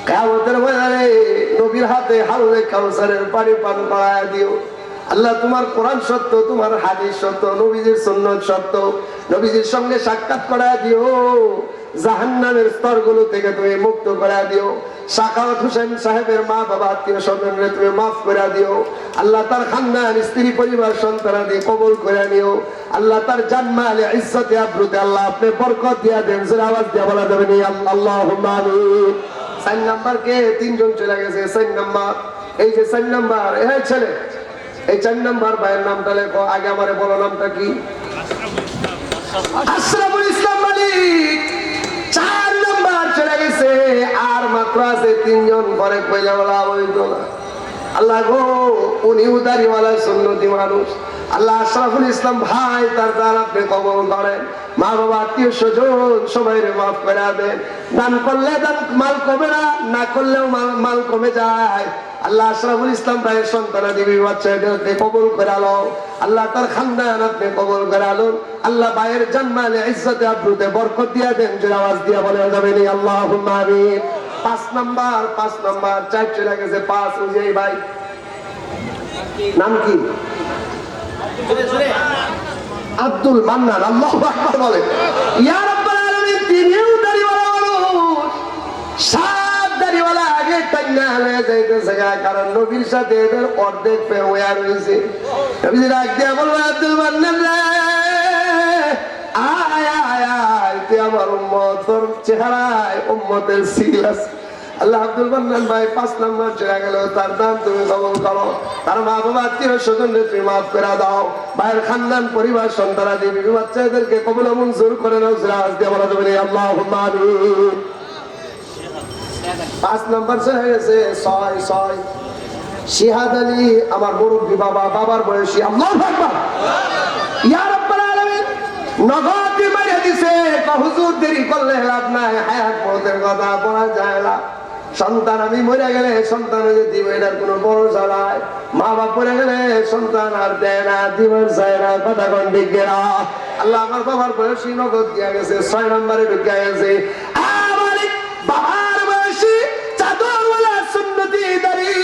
কিয়ামতের ময়দানে নবীর হাতে হাউজে কাউসারের পানি পান করায় দিও। আল্লাহ তোমার কোরআন সত্য, তোমার হাদিস সত্য, নবীজির সুন্নাত সত্য, নবীজির সঙ্গে সাক্ষাৎ করায় দিও। জাহান্নামের স্তরগুলো থেকে তুমি মুক্ত করে দিও। সাখাওয়াত হোসেন সাহেবের মা বাবা আত্মীয় স্বজনরে তুমি মাফ করে দিও। আল্লাহ তার খানদান স্ত্রী পরিবার সন্তানাদি কবুল করে নিও। আল্লাহ তার জানমালে ইজ্জতে আবরুতে আল্লাহ আপনি বরকত দিয়া দেন। জোরে আওয়াজ দিয়া বলা যাবে নি আল্লাহুম্মা আমিন। 4 নাম্বার কে? 3 জন চলে গেছে। 4 নাম্বার, এই যে 4 নাম্বার, এই ছেলে, এই 4 নাম্বার ভাইয়ের নামটা লেখো। আগে আমারে বলো নামটা কি? আশরাফুল ইসলাম মালিক। 4 নাম্বার চলে গেছে। আর মাত্র আছে 3 জন। ঘরে কইলা বলা হইতো না। আল্লাহ গো, উনি উদারিওয়ালা সুন্নতি মানুষ। আল্লাহ আশরাফুল ইসলাম ভাই তার দান আপনি কবুল করেন। মা বাবা আত্মীয় স্বজন সবাই মাফ করে দেন। দান করলে দান মাল কমে না, না করলেও মাল কমে যায়। আল্লাহ আশরাফুল ইসলাম ভাইয়ের সন্তানাদি বাচ্চাদেরকে কবুল করে আলো। আল্লাহ তার খানদান আপনি কবুল করে আলো। আল্লাহ ভাইয়ের জানমালে ইজ্জতে আবরুতে বরকত দিয়া দেন। জোরে আওয়াজ দিয়া বলা যাবে নি আল্লাহুম্মা আমিন। 5 নাম্বার 4 চলে গেছে। 5 উজেই ভাই, নাম কি? আব্দুল মান্নান। আল্লাহু আকবার বলে। ইয়া রাব্বাল আলামিন। তিনিও দাড়িওয়ালা মানুষ, সাত দাড়িওয়ালা আগে টাইনা হয়ে যাইতেছে, কারণ নবীর সাথে এদের অর্ধেক পেওয়া রয়েছে। নবীজি ডাক দিয়া বলল, আব্দুল মান্নান রে, আয় আয় আয়, তুই আমার উম্মত, তোর চেহারায় উম্মতের সিল আছে। আল্লাহ আব্দুল মান্নান ভাই 5 নাম্বার চলে গেল। তার দান তুমি কবুল করো। তার মা বাবা আত্মীয় স্বজনদের তুমি মাফ করে দাও। ভাইয়ের খানদান পরিবার সন্তানাদি বিবি বাচ্চাদেরকে কবুল মঞ্জুর করে নাও। আওয়াজ দিয়ে বলা যাবে আল্লাহুম্মা আমিন। 5 নাম্বার চলে গেছে। 6 শিহাদ আলী, আমার মুরব্বী বাবা, বাবার বয়সী। আল্লাহু আকবার। ইয়া রাব্বাল আলামিন। নগদ মারিয়া দিছে। হুজুর দেরি করলে লাভ নাই, হায়াত মওতের কথা বলা যায় না। সন্তান আমি মরে গেলে সন্তান দিব, এটার কোনো বড় জ্বালায়। মা বাপ মরে গেলে সন্তান আর দেয় না, দিবার চায় না। কথা কোন ঠিক না? আল্লাহ আমার বাবার বয়সী নগদ দিয়া গেছে। 6 নম্বরে ঢুকে গেছে। আমার বাবার বয়সী চাদরওয়ালা সুন্নতি দাড়ি,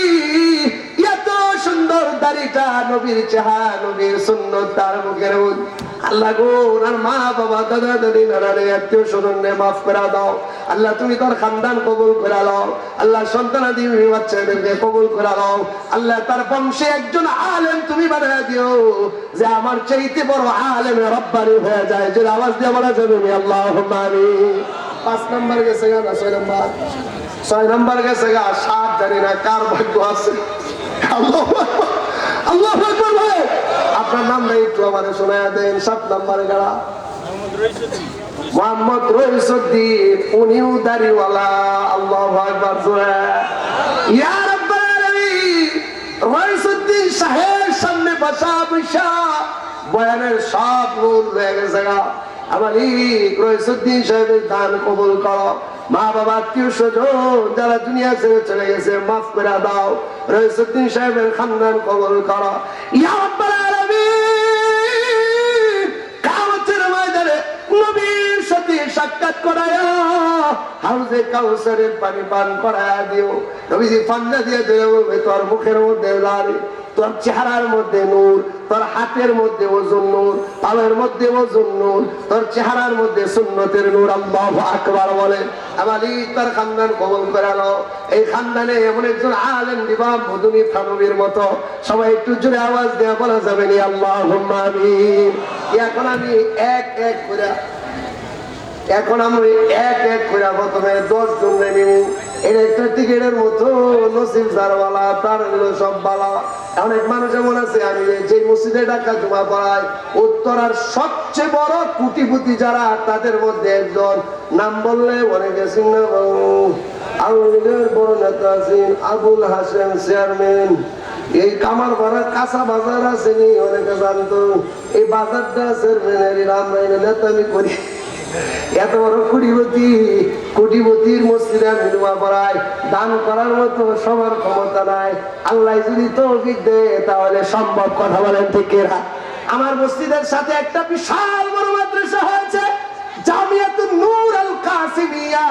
এত সুন্দর দাড়িটা, নবীর চেহারা, নবীর সুন্নত তার মুখের মধ্যে। আল্লাহ গো, ওনার মা বাবা দাদা দাদি নানারে আত্মীয় স্বজনরে মাফ করে দাও। আল্লাহ তুমি তার খানদান কবুল করে নাও। আল্লাহ সন্তানাদি বাচ্চাদেরকে কবুল করে নাও। আল্লাহ তার বংশে একজন আলেম তুমি বানায় দিও, যে আমার চাইতে বড় আলেমে রব্বানি হয়ে যায়। যে আওয়াজ দিয়ে বলা যাবে আল্লাহুম্মা আমিন। 5 নাম্বার গেছে গা, 6 নাম্বার গেছে গা। 7 জানি না কার ভাগ্য আছে। আল্লাহু আকবার, আল্লাহু আকবার ভাই। আপনার নাম নাই একটু আমারে শোনায়া দেন। 7 নাম্বারে গাড়া মোহাম্মদ রইসুদ্দিন, উনিও দাড়িওয়ালা। আল্লাহু আকবার জোরে। ইয়া রাব্বাল আলামিন। রইসুদ্দিন সাহেব সামনে বসা বসা বয়ানের সব নূর হয়ে গেছে গা। আমার রইসুদ্দিন সাহেবের দান কবুল করো। মা বাবা আত্মীয় স্বজন যারা দুনিয়া ছেড়ে চলে গেছে মাফ করে দাও। রইসুদ্দিন সাহেবের খানদান কবুল করো। ইয়া রাব্বাল আলামিন। কিয়ামতের ময়দানে নবীর সাথে সাক্ষাৎ করায়া হাউজে কাউসারের পানি পান করায়া দিও। নবীজি ফান্দা দিয়ে ধরে বলবে, তোর মুখের মধ্যে দাড়ি, তোর চেহারার মধ্যে নূর, তোর হাতের মধ্যে ওজন নূর, পায়ের মধ্যে ওজন নূর, তোর চেহারার মধ্যে সুন্নতের নূর। আল্লাহু আকবার বলে। আমালি তার খানদান কবুল করে নাও। এই খানদানে এমন একজন আলেম দিবা মদনী থানবীর মতো। সবাই একটু জোরে আওয়াজ দিয়ে বলা যাবে নি আল্লাহুম্মা আমিন। এখন আমি এক এক করে প্রথমে 10 জন নিব। এটা একটা টিকেটের মতো, নসিব যারওয়ালা তার হলো সব বালা। অনেক মানুষ এমন আছে, আমি যে মসজিদে ঢাকা জুমা পড়াই, উত্তরার সবচেয়ে বড় কোটিপতি যারা, তাদের মধ্যে একজন। নাম বললে অনেকে চিন্তা আওয়ামী লীগের বড় নেতা আছেন আবুল হাসেম চেয়ারম্যান। এই কামার পাড়ার কাঁচা বাজার আছে নি, অনেকে জানতো। এই বাজারটা চেয়ারম্যানের আমরা নেতামি করি। এত বড় কোটিপতির মসজিদে মিলুয়া পড়ায়, দান করার মতো সবার ক্ষমতা নাই। আল্লাহ যদি তৌফিক দেয় তাহলে সম্ভব। কথা বলেন ঠিক কিনা? আমার মসজিদের সাথে একটা বিশাল বড় মাদ্রাসা হয়েছে, জামিয়াতুন নূর আল কাসিমিয়া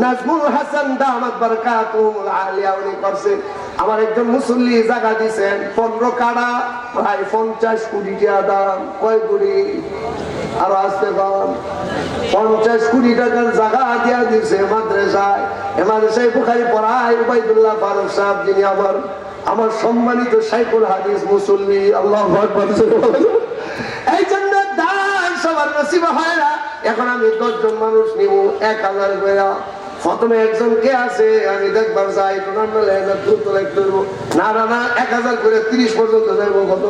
নাজমুল হাসান দামাত বারাকাতুহুল আলিয়া উনি করছেন। আমার একজন মুসল্লি জায়গা দিয়েছেন 15 কাড়া, প্রায় 50 কোটি টাকা দাম। কয় কোটি? আর আসতে পান 50 কোটি টাকার জায়গা দিয়া দিয়েছে মাদ্রাসায়। মাদ্রাসায় বুখারী পড়ায় উবাইদুল্লাহ ফারুক সাহেব, যিনি আমার সম্মানিত শাইখুল হাদিস মুসল্লি। আল্লাহু আকবার। এই জন্য দান সবার নসিব হয় না। এখন আমি 10 জন মানুষ নিব 1000 করে। প্রথমে একজন কে আছে আমি দেখবার যাই, তোমার নামে দ্রুত লিখতে দেবো। না না না 1000 করে 30 পর্যন্ত যাইব। কত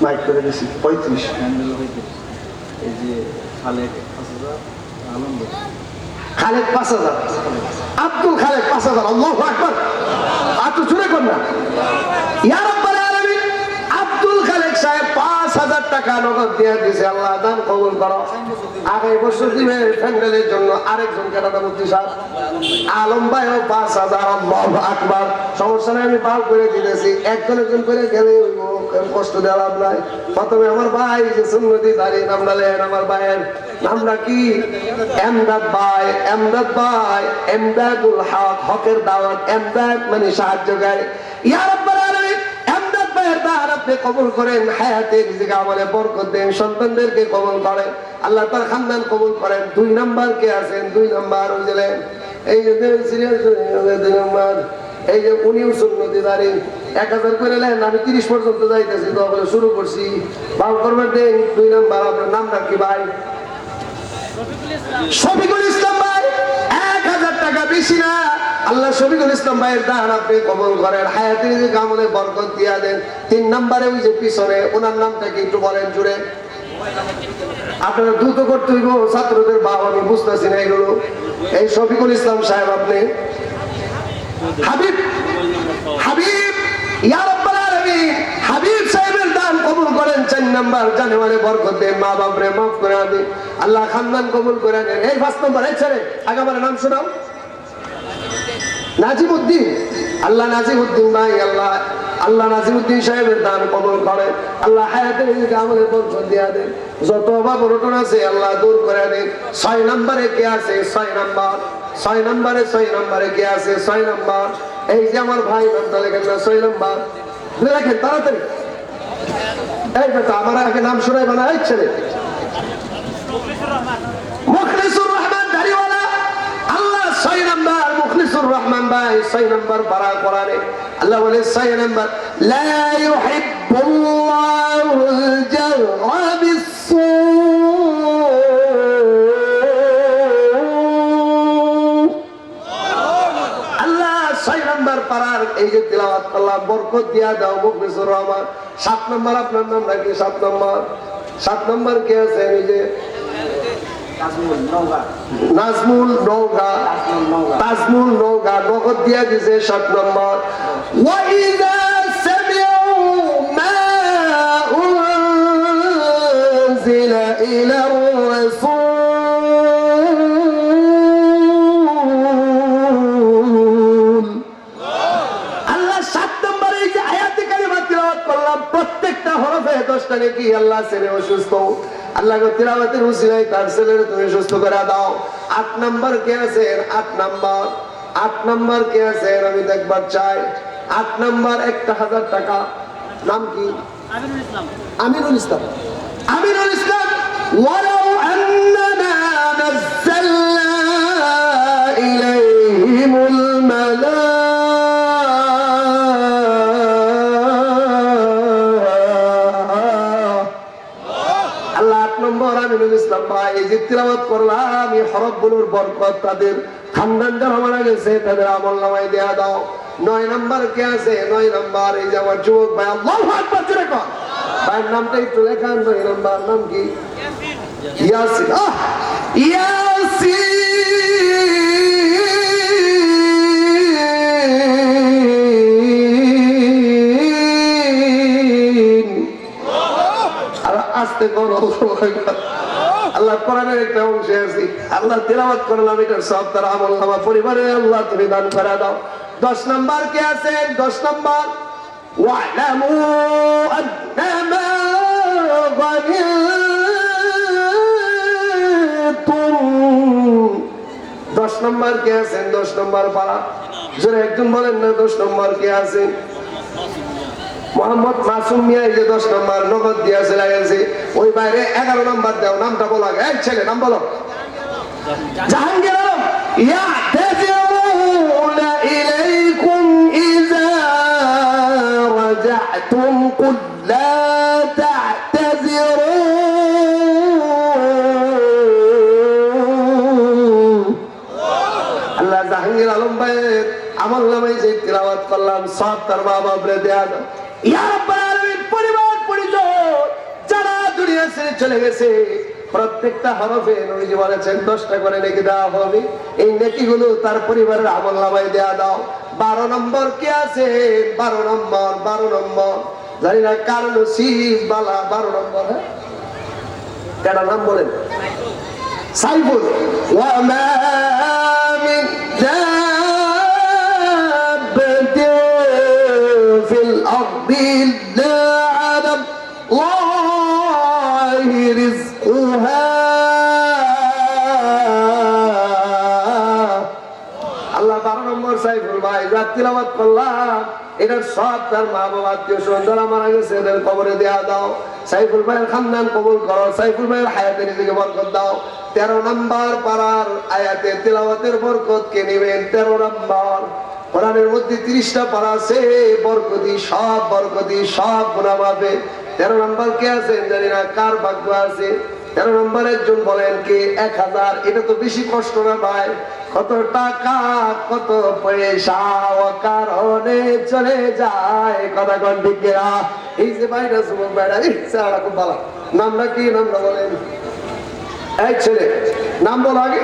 মাইক করে দিছি 35। খালেদ 5000, আব্দুল খালেদ 5000। আল্লাহু আকবার। আর তো জোরে কর না। ইয়া রাব্বাল আলামিন, আব্দুল খালেদ সাহেব 5000 টাকা নগদ দিয়ে দিয়েছে। আল্লাহ দান কবুল করো। আগামী বছর দিবে প্যান্ডেলের জন্য আরেকজন কেরাটা মুফতি সাহেব আলম ভাইও 5000। আল্লাহু আকবার। সমস্যা নাই, আমি পাল করে দিতেছি। একজন করে গেলে কষ্ট দেওয়া লাভ নাই। প্রথমে আমার ভাই যে সুন্নতি দাঁড়িয়ে নামটা লেন, আমার ভাইয়ের নামটা কি? এমদাদ ভাই। এমদাদ ভাই, এমদাদুল হক, হকের দাওয়াত। এমদাদ মানে সাহায্যকারী। ইয়া রাব্বাল আলামিন, এমদাদ ভাইয়ের দান আপনি কবুল করেন, হায়াতে রিজিকে আমলে বরকত দেন, সন্তানদেরকে কবুল করেন, আল্লাহ তার খানদান কবুল করেন। 2 নাম্বার কে আছেন? 2 নাম্বার ওই যে এই যে সিরিয়াস 2 নাম্বার, এই যে উনিও সুন্নতি দাঁড়িয়ে 1000 করে নেন। আমি 30 পর্যন্ত যাইতেছি, তো বলে শুরু করছি। ভালো করবেন দেন। 2 নাম্বার আপনার নামটা কি ভাই? শফিকুল ইসলাম ভাই। 1000 টাকা বেশি না। আল্লাহ শফিকুল ইসলাম ভাইয়ের দান আপনি কবুল করেন, হায়াতে রিজিকে আমলে বরকত দিয়া দেন। 3 নাম্বারে ওই যে পিছনে ওনার নামটা কি একটু বলেন জুড়ে। আপনারা দ্রুত করতে হইব, ছাত্রদের বাবা আমি বুঝতেছি না এগুলো। এই শফিকুল ইসলাম সাহেব আপনি হাবিব, হাবিব, ইয়া রাব্বাল আলামিন, হাবিব সাহেবের দান কবুল করেন। 4 নাম্বার জানেওয়ালে বরকত দেন, মা বাপরে মাফ করে দেন, আল্লাহ খানদান কবুল করে নেন। এই 5 নাম্বার এই ছেড়ে আগে আমার নাম শোনাও। নাজিমউদ্দিন, আল্লাহ নাজিমউদ্দিন ভাই, আল্লাহ নাজিমউদ্দিন সাহেবের দান কবুল করেন, আল্লাহ হায়াতে রিজিকে আমলে বরকত দিয়া দেন। যত অভাব অনটন আছে আল্লাহ দূর করে দেন। 6 নাম্বারে কে আছে? 6 নাম্বার, 6 নাম্বারে কে আছে? 6 নাম্বার এই যে আমার ভাই নামটা লেখেন না, 6 নাম্বার লেখেন তাড়াতাড়ি। এই বেটা আমার আগে নাম শোনাইবা না। এই ছেলে মুখলিসুর রহমান দাড়িওয়ালা, আল্লাহ 6 নাম্বার মুখলিসুর রহমান ভাই 6 নাম্বার পারা কোরআনে আল্লাহ বলে 6 নাম্বার, লা ইউহিব্বুল্লাহুল জাহরা বিস-সূ। আল্লাহ 6 নাম্বার পারার এই যে তিলাওয়াত করলাম, বরকত দিয়া দাও মুখলিসুর রহমান। 7 নাম্বার আপনার নাম নাকি? 7 নাম্বার কে আছে? এই যে নাজমুল নওগা, তাজমুল নওগা নগদ দিয়া দিছে 7 নম্বর। ওয়াইদা সামিউ মা উনজিলা ইলার রাসূল। আল্লাহ 7 নম্বরে এই যে আয়াতে কারিমা তিলাওয়াত করলাম, প্রত্যেকটা হরফে 10টা নাকি আল্লাহ ছেলে অসুস্থ, আল্লাহ তিলাওয়াতের উসিলায় তার ছেলের তুমি সুস্থ করে দাও। 8 নাম্বার কে আছেন? 8 নাম্বার কে আছেন? আমি দেখবার চাই। 8 নাম্বার 1000 টাকা। নাম কি? আমিনুল ইসলাম। আমিনুল ইসলাম। ওয়ালাউ আন্নানা নাযালনা ইলাইহিমুল মালা আমিনুল ইসলাম ভাই এই যে তিলাওয়াত করলাম, এই হরফগুলোর বরকত তাদের খানদান যারা মারা গেছে তাদের আমলনামায় দেয়া দাও। 9 নাম্বার কে আছে? 9 নাম্বার এই যে আমার যুবক ভাই, আল্লাহু আকবার জোরে কর। ভাইয়ের নামটা একটু লেখান। 9 নাম্বার নাম কি? ইয়াসিন। ইয়াসিন। আর আস্তে করো। আল্লাহ কোরআনের একটা অংশে আছি, আল্লাহ তিলাওয়াত করলাম, এটার সব তার আমলনামা পরিবারে আল্লাহ তুমি দান করে দাও। 10 নাম্বার কে আছেন? 10 নাম্বার ওয়ালামু আন্নামা 10 নম্বর কে আছেন? 10 নম্বর পাড়া জোরে একজন বলেন না 10 নম্বর কে আছেন? মোহাম্মদ মাসুম মিয়া। এই যে 10 নম্বর নগদ দিয়া চলে গেছে। ওই বাইরে 11 নম্বর দাও, নামটা বলো আগে। এই ছেলে নাম বলো। জাহাঙ্গীর আলম। ইয়াতাজিরুনা ইলাইকুম ইযা রাজাতুম কুল লা তা'তাজিরু। আল্লাহ জাহাঙ্গীর আলম ভাইয়ের আমল নামায় যে তিলাওয়াত করলাম সব তার মা বাপরে দেয়া দাও। ইয়া রাব্বাল আলামিন, পরিবার পরিজন যারা দুনিয়া ছেড়ে চলে গেছে প্রত্যেকটা হরফে নবীজি বলেছেন 10টা করে নেকি দেওয়া হবে। এই নেকিগুলো তার পরিবারের আমল নামায় দেয়া দাও। 12 নম্বর কে আছে? 12 নম্বর জানি না কার নসিব বালা। 12 নম্বর, হ্যাঁ কেডা নাম বলেন? সাইফুল। ওয়া মা মিন দাব্বাতিন ফিল আরদি ইল্লা আলা আল্লাহি রিজকুহা। আল্লাহ 12 নম্বর সাইফুল ভাই যা তিলাওয়াত করলাম এটার সব তার মা বাবা আত্মীয় স্বজন যারা মারা গেছে এদের কবরে দেয়া দাও। সাইফুল ভাইয়ের খানদান কবুল করো। সাইফুল ভাইয়ের হায়াতে নিজেকে বরকত দাও। 13 নম্বর পারার আয়াতে তিলাওয়াতের বরকত কে নেবেন? 13 নম্বর কোরআনের মধ্যে 30টা পারা আছে। বরকতি সব গুনাহ মাফে। 13 নম্বর কে আছেন জানি না কার ভাগ্য আছে। 13 নম্বর একজন বলেন কে? 1000। এটা তো বেশি কষ্ট না ভাই। কত টাকা কত পয়সা কারণে চলে যায়, কথা কোন ঠিক না? এই যে বাইরে যুবক বাইরা ইচ্ছা খুব ভালো। নামটা কি? নামটা বলেন। এই ছেলে নাম বলো আগে।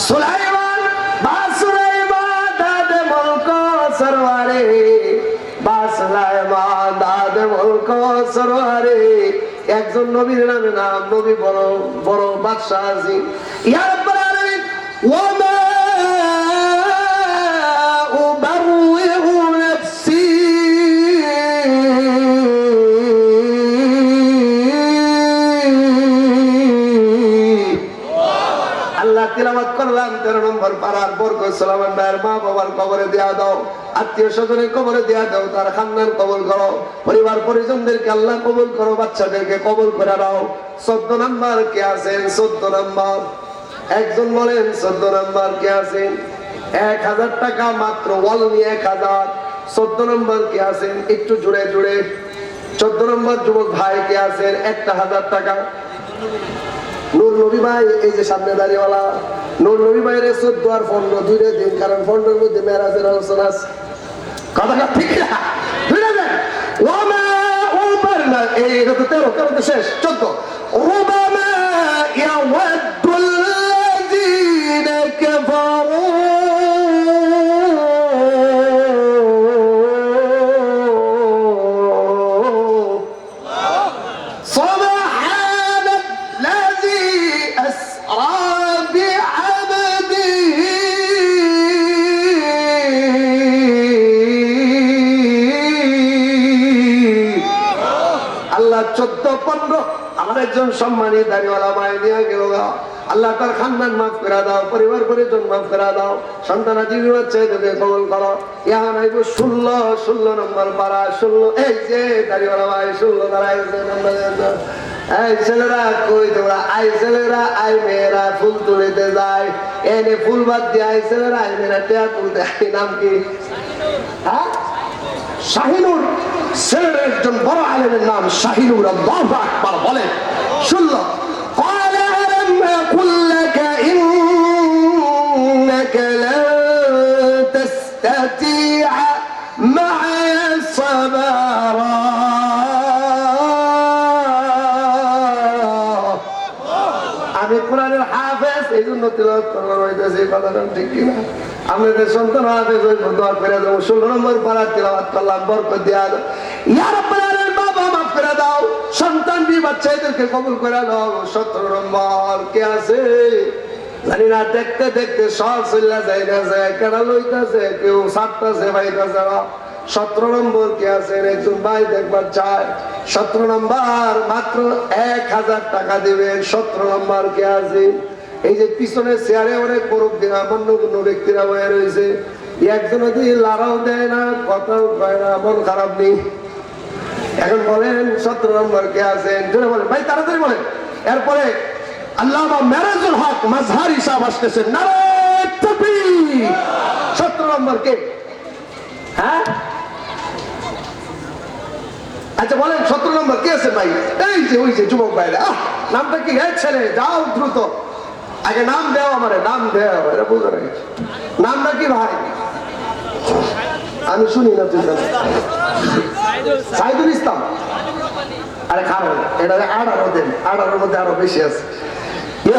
সুলাইমান বা সুলাইমান দাদে মুলক সরওয়ারে, বা সুলাইমান দাদে মুলক সরওয়ারে। একজন নবীর নামে নাম, নবী বড় বড় বাদশা আছে। ইয়া রাব্বাল আলামিন, ওয়া মা উবাররিউ নাফসি আল্লাহ তিলাওয়াত করলাম 13 নম্বর পারার বরকত সালামান ভাইয়ের মা বাবার কবরে দেয়া দাও, আত্মীয় স্বজনের কবরে দেয়া দাও, তার খানদান কবুল করো, পরিবার পরিজনদেরকে আল্লাহ কবুল করো, বাচ্চাদেরকে কবুল করে দাও। 14 নম্বর কে আছেন? 14 নম্বর একজন বলেন। 14 নম্বর কে আছেন? 1000 টাকা মাত্র, ওয়াল নিয়ে 1000। 14 নম্বর কে আছেন? একটু জুড়ে জুড়ে 14 নম্বর যুবক ভাই কে আছেন? 1000 টাকা। নূর নবী ভাই, এই যে সামনে দাঁড়িয়েওয়ালা নূর নবী ভাইয়ের 14 আর 15 দুইটা দিন, কারণ 15 এর মধ্যে মেরাজের আলোচনা আছে। কথাটা ঠিক না? দুইটা দিন। ওয়ামা উবারনা, এই এটা তো 13, 13 তো শেষ। 14 রুবামা ইয়াওয়াদুল্লাযীনা কাফারু আল্লাহ 14-15 আমার একজন সম্মানী দাড়িওয়ালা ভাই নিয়ে গেল। আল্লাহ তার খানদান মাফ করে দাও, পরিবার পরিজন মাফ করে দাও, সন্তানাদি বাচ্চাদেরকে কবুল করো। ইহা নাইব 16 নম্বর পারা 16। এই যে দাড়িওয়ালা ভাই 16 দাঁড়াইছে। এই ছেলেরা কই তোমরা? আই ছেলেরা আই মেয়েরা ফুল তুলিতে যায়, এনে ফুল বাদ দিয়ে আই ছেলেরা আই মেয়েরা টেয়া তুলতে। নাম কি? হ্যাঁ, শাহিনুর। ছেলের একজন বড় আলেমের নাম শাহিনুর। আল্লাহু আকবার বলেন। শুনলো قال ألم أقل لك إنك لن تستطيع معي صبرا। আমি কোরআনের হাফেজ, এই জন্য তিলাওয়াত করার হইতেছে। কথাটা ঠিক কিনা? আমাদের সন্তান হাফেজ হই, দোয়া করে দাও। 16 নম্বর পারা তিলাওয়াত করলাম, বরকত দিয়া দাও। ইয়া রাব্বাল আলামিন, বাবা মাফ করে দাও, সন্তান বি বাচ্চাদেরকে কবুল করে দাও। 17 নম্বর কে আছে জানি না, দেখতে দেখতে সব চলে যাইতেছে, কেডা লইতেছে, কেউ সাতটাছে ভাইতেছে না। 17 নম্বর কে আছেন? একজন ভাই দেখবার চায়। 17 নম্বর মাত্র 1000 টাকা দিবেন। 17 নম্বর কে আছে? এই যে পিছনে চেয়ারে অনেক বড় মান্য ব্যক্তিরা বয়ে রয়েছে, একজন যদি লাড়াও দেয় না, কথাও কয় না, মন খারাপ নেই। এখন বলেন 17 নম্বর কে আছেন? জোরে বলেন ভাই, তাড়াতাড়ি বলেন। এরপরে আল্লামা মেরাজুল হক মাজহারি সাহেব আসতেছেন। নারে তাকবীর। 17 নম্বর কে? হ্যাঁ, আচ্ছা বলেন 17 নম্বর কে আছে ভাই? এই যে ওই যে যুবক ভাইরা। নামটা কি? হ্যাঁ ছেলে, যাও দ্রুত আগে নাম দেও, আমারে নাম দেও। এটা বুঝে নাই, নামটা কি ভাই? আমি শুনি না। তুই সাইদুল ইসলাম। আরে খারাপ, এটা 18 দেন, 18 মধ্যে আরো বেশি আছে।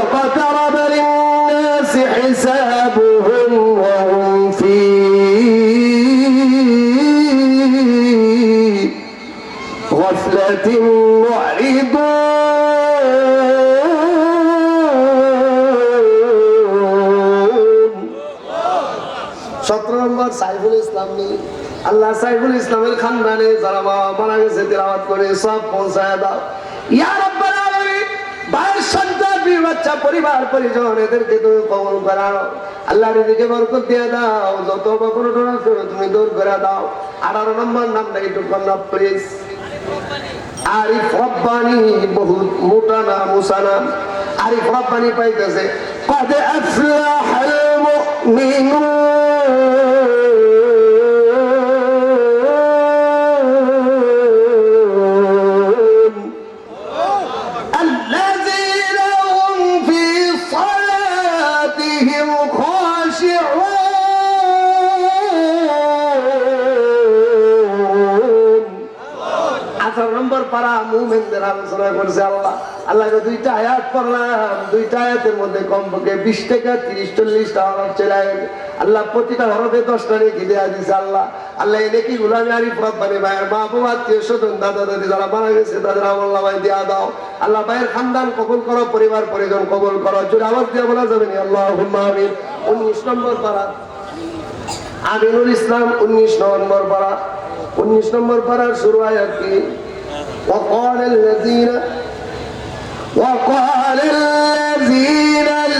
اقترب للناس حسابهم وهم في غفلة معرضون। 17 নম্বর সাইফুল ইসলাম নেই। আল্লাহ সাইফুল ইসলামের খানদানে যারা মারা গেছে তেলাওয়াত করে সব পৌঁছায় দাও ইয়া রাব্বাল আলামিন। ভাইয়ের সন্তান, বাচ্চা, পরিবার পরিজন, এদেরকে তুমি কবুল করাও। আল্লাহ রিজিকে বরকত দিয়ে দাও। যত অপরাধ আছে তুমি দূর করে দাও। 18 নম্বর নামটা একটু কন্যা প্লিজ। আরিফ রব্বানি। বহুত মোটা নাম, মুসা নাম। আরিফ রব্বানি পাইতেছে قد أفلح المؤمنون الذين هم في صلاتهم خاشعون। 18 নম্বর পারা মুমিনদের আলোচনা করছে আল্লাহ। আল্লাহকে 2টা আয়াত পড়লাম, 2টা আয়াতের মধ্যে কমপক্ষে 20 থেকে 30-40টা হরফ চলে আসবে। আল্লাহ প্রতিটা হরফে 10টা নেকি দেয়া দিয়েছে আল্লাহ। আল্লাহ এই নেকি গুলো আমি আরিফ রব্বানি ভাইয়ের মা বাবা, আত্মীয় স্বজন, দাদা দাদি যারা মারা গেছে তাদের আমল্লা ভাই দেয়া দাও। আল্লাহ ভাইয়ের খানদান কবুল করো, পরিবার পরিজন কবুল করো। জোরে আওয়াজ দিয়ে বলা যাবে না আল্লাহুম্মা আমিন। 19 নম্বর পারা আমিনুল ইসলাম। 19 নম্বর পারা। 19 নম্বর পারার শুরু আয়াত কি? وقال الذين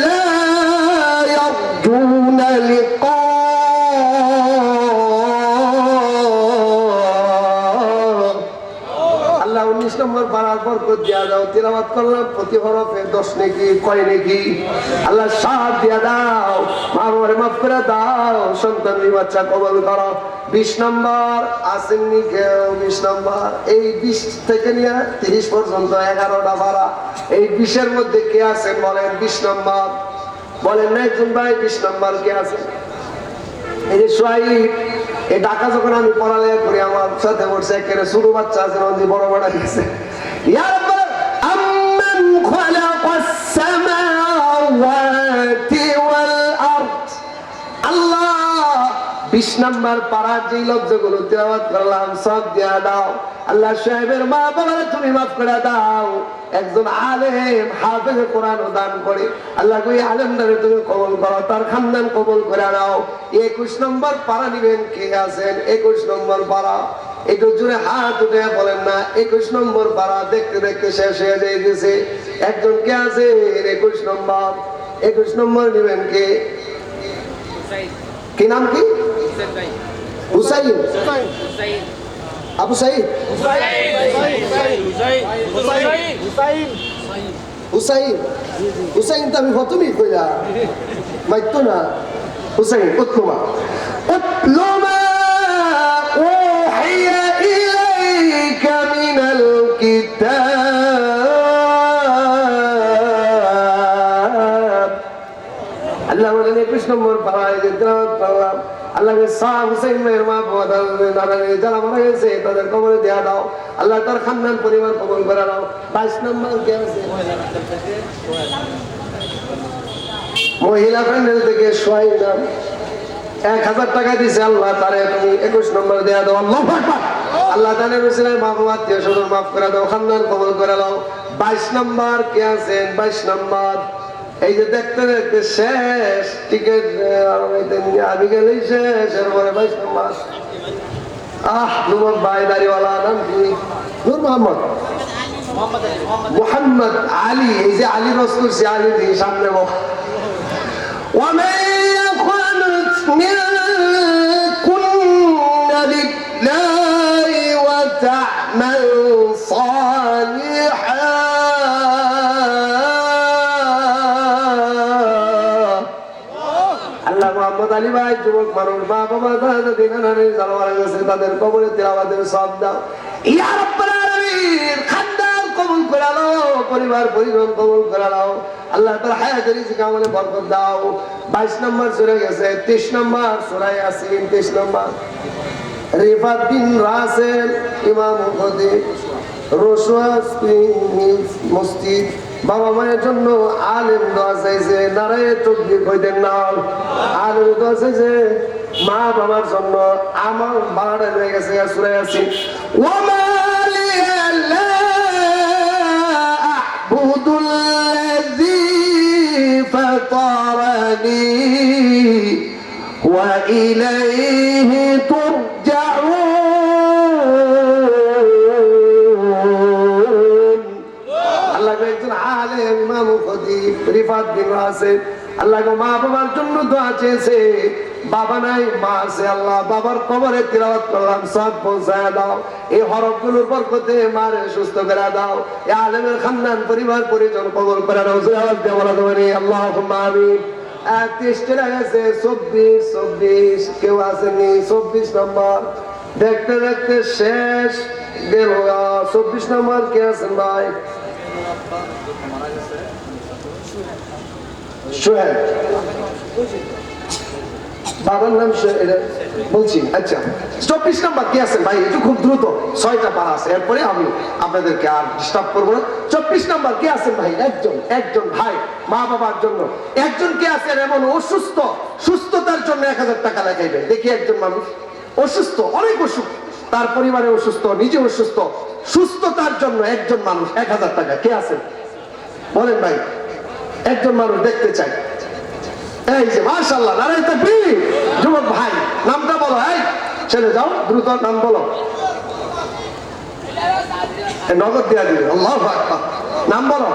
لا يرجون لقاء। আল্লাহ 19 নম্বর পারার বরকত দিয়া দাও। তিলাওয়াত করলাম প্রতি হরফে 10 নেকি। কয় নেকি? আল্লাহ সাথ দিয়া দাও। মা বাবারে মাফ করে দাও। সন্তান বাচ্চা কবুল করো। 20 নম্বর আসেননি কেউ? 20 নম্বর এই 20 থেকে নিয়ে 30 পর্যন্ত 11টা পারা। এই 20-এর মধ্যে কে আছেন বলেন? 20 নম্বর বলেন না একজন ভাই? 20 নম্বর কে আছে? এই যে সোহাইব, এই ঢাকা যখন আমি পড়ালেখা করি আমার সাথে পড়ছে একেবারে ছোট বাচ্চা আছে, অনেক বড় বড় গেছে। ইয়া রাব্বাল আম্মান খালাকাস সামাওয়াতি ওয়াল আরদ। আল্লাহ 20 নম্বর পারার যে লফজগুলো তেলাওয়াত করলাম সব দিয়া দাও। আল্লাহ সাহেবের মা বাবারে তুমি মাফ করে দাও। একজন আলেম হাফেজ কোরআন দান করে আল্লাহ কই আলেমদারে তুমি কবুল করো, তার খানদান কবুল করে নাও। 21 নম্বর পারা নিবেন কে আছেন? 21 নম্বর পারা একটু জোরে হাত উঠে বলেন না। 21 নম্বর পারা দেখতে দেখতে শেষ হয়ে গেছে। একজন কে আছে? 21 নম্বর। 21 নম্বর নিবেন কে? কি নাম কি? হুসাইন। আবু সাইদ। হুসাইন। হুসাইন তো আমি প্রথমেই কইলা মাইতো না। হুসাইন উতলুমা উতলুমা ওহিয়া ইলাইকা মিনাল কিতাব। আল্লাহ বলেন 21 নম্বর পারায় যে তেলাওয়াত করলাম আল্লাহকে সাহ হুসাইন ভাইয়ের মা বাবা দাদা যারা মারা গেছে তাদের কবরে দেয়া দাও। আল্লাহ তার খানদান পরিবার কবুল করে দাও। 22 নম্বর কে আছে? মহিলা প্যান্ডেল থেকে সোহাইব নাম 1000 টাকা দিছে আল্লাহ তারে তুমি 21 নম্বর দেয়া দাও। আল্লাহু আকবার। আল্লাহ দানের উসিলায় মা বাবা আত্মীয় স্বজন মাফ করে দাও, খানদান কবুল করে দাও। 22 নম্বর কে আছেন? 22 নম্বর এই যে দেখতে দেখতে শেষ টিকিট আমি গেলেই শেষ। এরপরে 22 নম্বর যুবক ভাই দাড়িওয়ালা নাম কি? নূর মোহাম্মদ মোহাম্মদ আলী। এই যে আলী রস করছে, আলী দিয়ে সামনে ومن يقنت منكن لله وتعمل صالحا আল্লাহ মোহাম্মদ আলী ভাই যুবক মানুষ, মা বাবা দাদা দিন জানোয়ার গেছে, তাদের কবরে তিলাওয়াতের সব দাও ইয়া রাব্বুল আলামিন। খানদান কবুল করে নাও, পরিবার পরিজন কবুল করে নাও আল্লাহ। তার হায়াতের রিজিক আমলে বরকত দাও। 22 নম্বর সূরা গেছে, 23 নম্বর সূরা ইয়াসিন, 23 নম্বর। রিফাত বিন রাসেল ইমাম খতিব রোশওয়া মসজিদ, বাবা মায়ের জন্য আলেম দোয়া চাইছে, নারায়ে তাকবীর কইতেন না। আলেম দোয়া চাইছে মা বাবার জন্য। আমার বাড়া হয়ে গেছে সূরা ইয়াসিন। ওয়া মা লিয়া লা আ'বুদুল্লাযী ফাতারানি ওয়া ইলাইহি তুরজাউন। আল্লাহ একজন আলেম ইমাম খতিব রিফাত বিন রাসেল আল্লাহ মা বাবার জন্য দোয়া চেয়েছে, বাবা নাই মা আছে। আল্লাহ বাবার কবরে তিলাওয়াত করলাম, সব পৌঁছায় দাও। এই হরফগুলোর বরকতে মারে সুস্থ করে দাও। এই আলেমের খানদান পরিবার পরিজন কবুল করে দাও। আওয়াজ দিয়ে বলা দেবেন আল্লাহুম্মা আমিন। 30 চলে গেছে, 24 কেউ আসেনি। 24 নম্বর দেখতে দেখতে শেষ গেল। 24 নম্বর কে আছেন ভাই? সোহেল, বাবার নাম বলছি। আচ্ছা 24 নম্বর কে আছেন ভাই? একটু খুব দ্রুত, 6টা পারা আছে, এরপরে আমি আপনাদেরকে আর ডিস্টার্ব করবো না। 24 নম্বর কে আছেন ভাই? একজন ভাই মা বাবার জন্য। একজন কে আছেন এমন অসুস্থ, সুস্থতার জন্য 1000 টাকা লাগাইবেন। দেখি একজন মানুষ অসুস্থ, অনেক অসুখ, তার পরিবারে অসুস্থ, নিজে অসুস্থ, সুস্থতার জন্য একজন মানুষ 1000 টাকা। কে আছেন বলেন ভাই? একজন মানুষ দেখতে চাই। এই যে মাশাআল্লাহ, নারায়ে তাকবীর। যুবক ভাই নামটা বলো। এই ছেলে যাও দ্রুত নাম বলো, নগদ দিয়া দিবে। আল্লাহু আকবার। নাম বলো।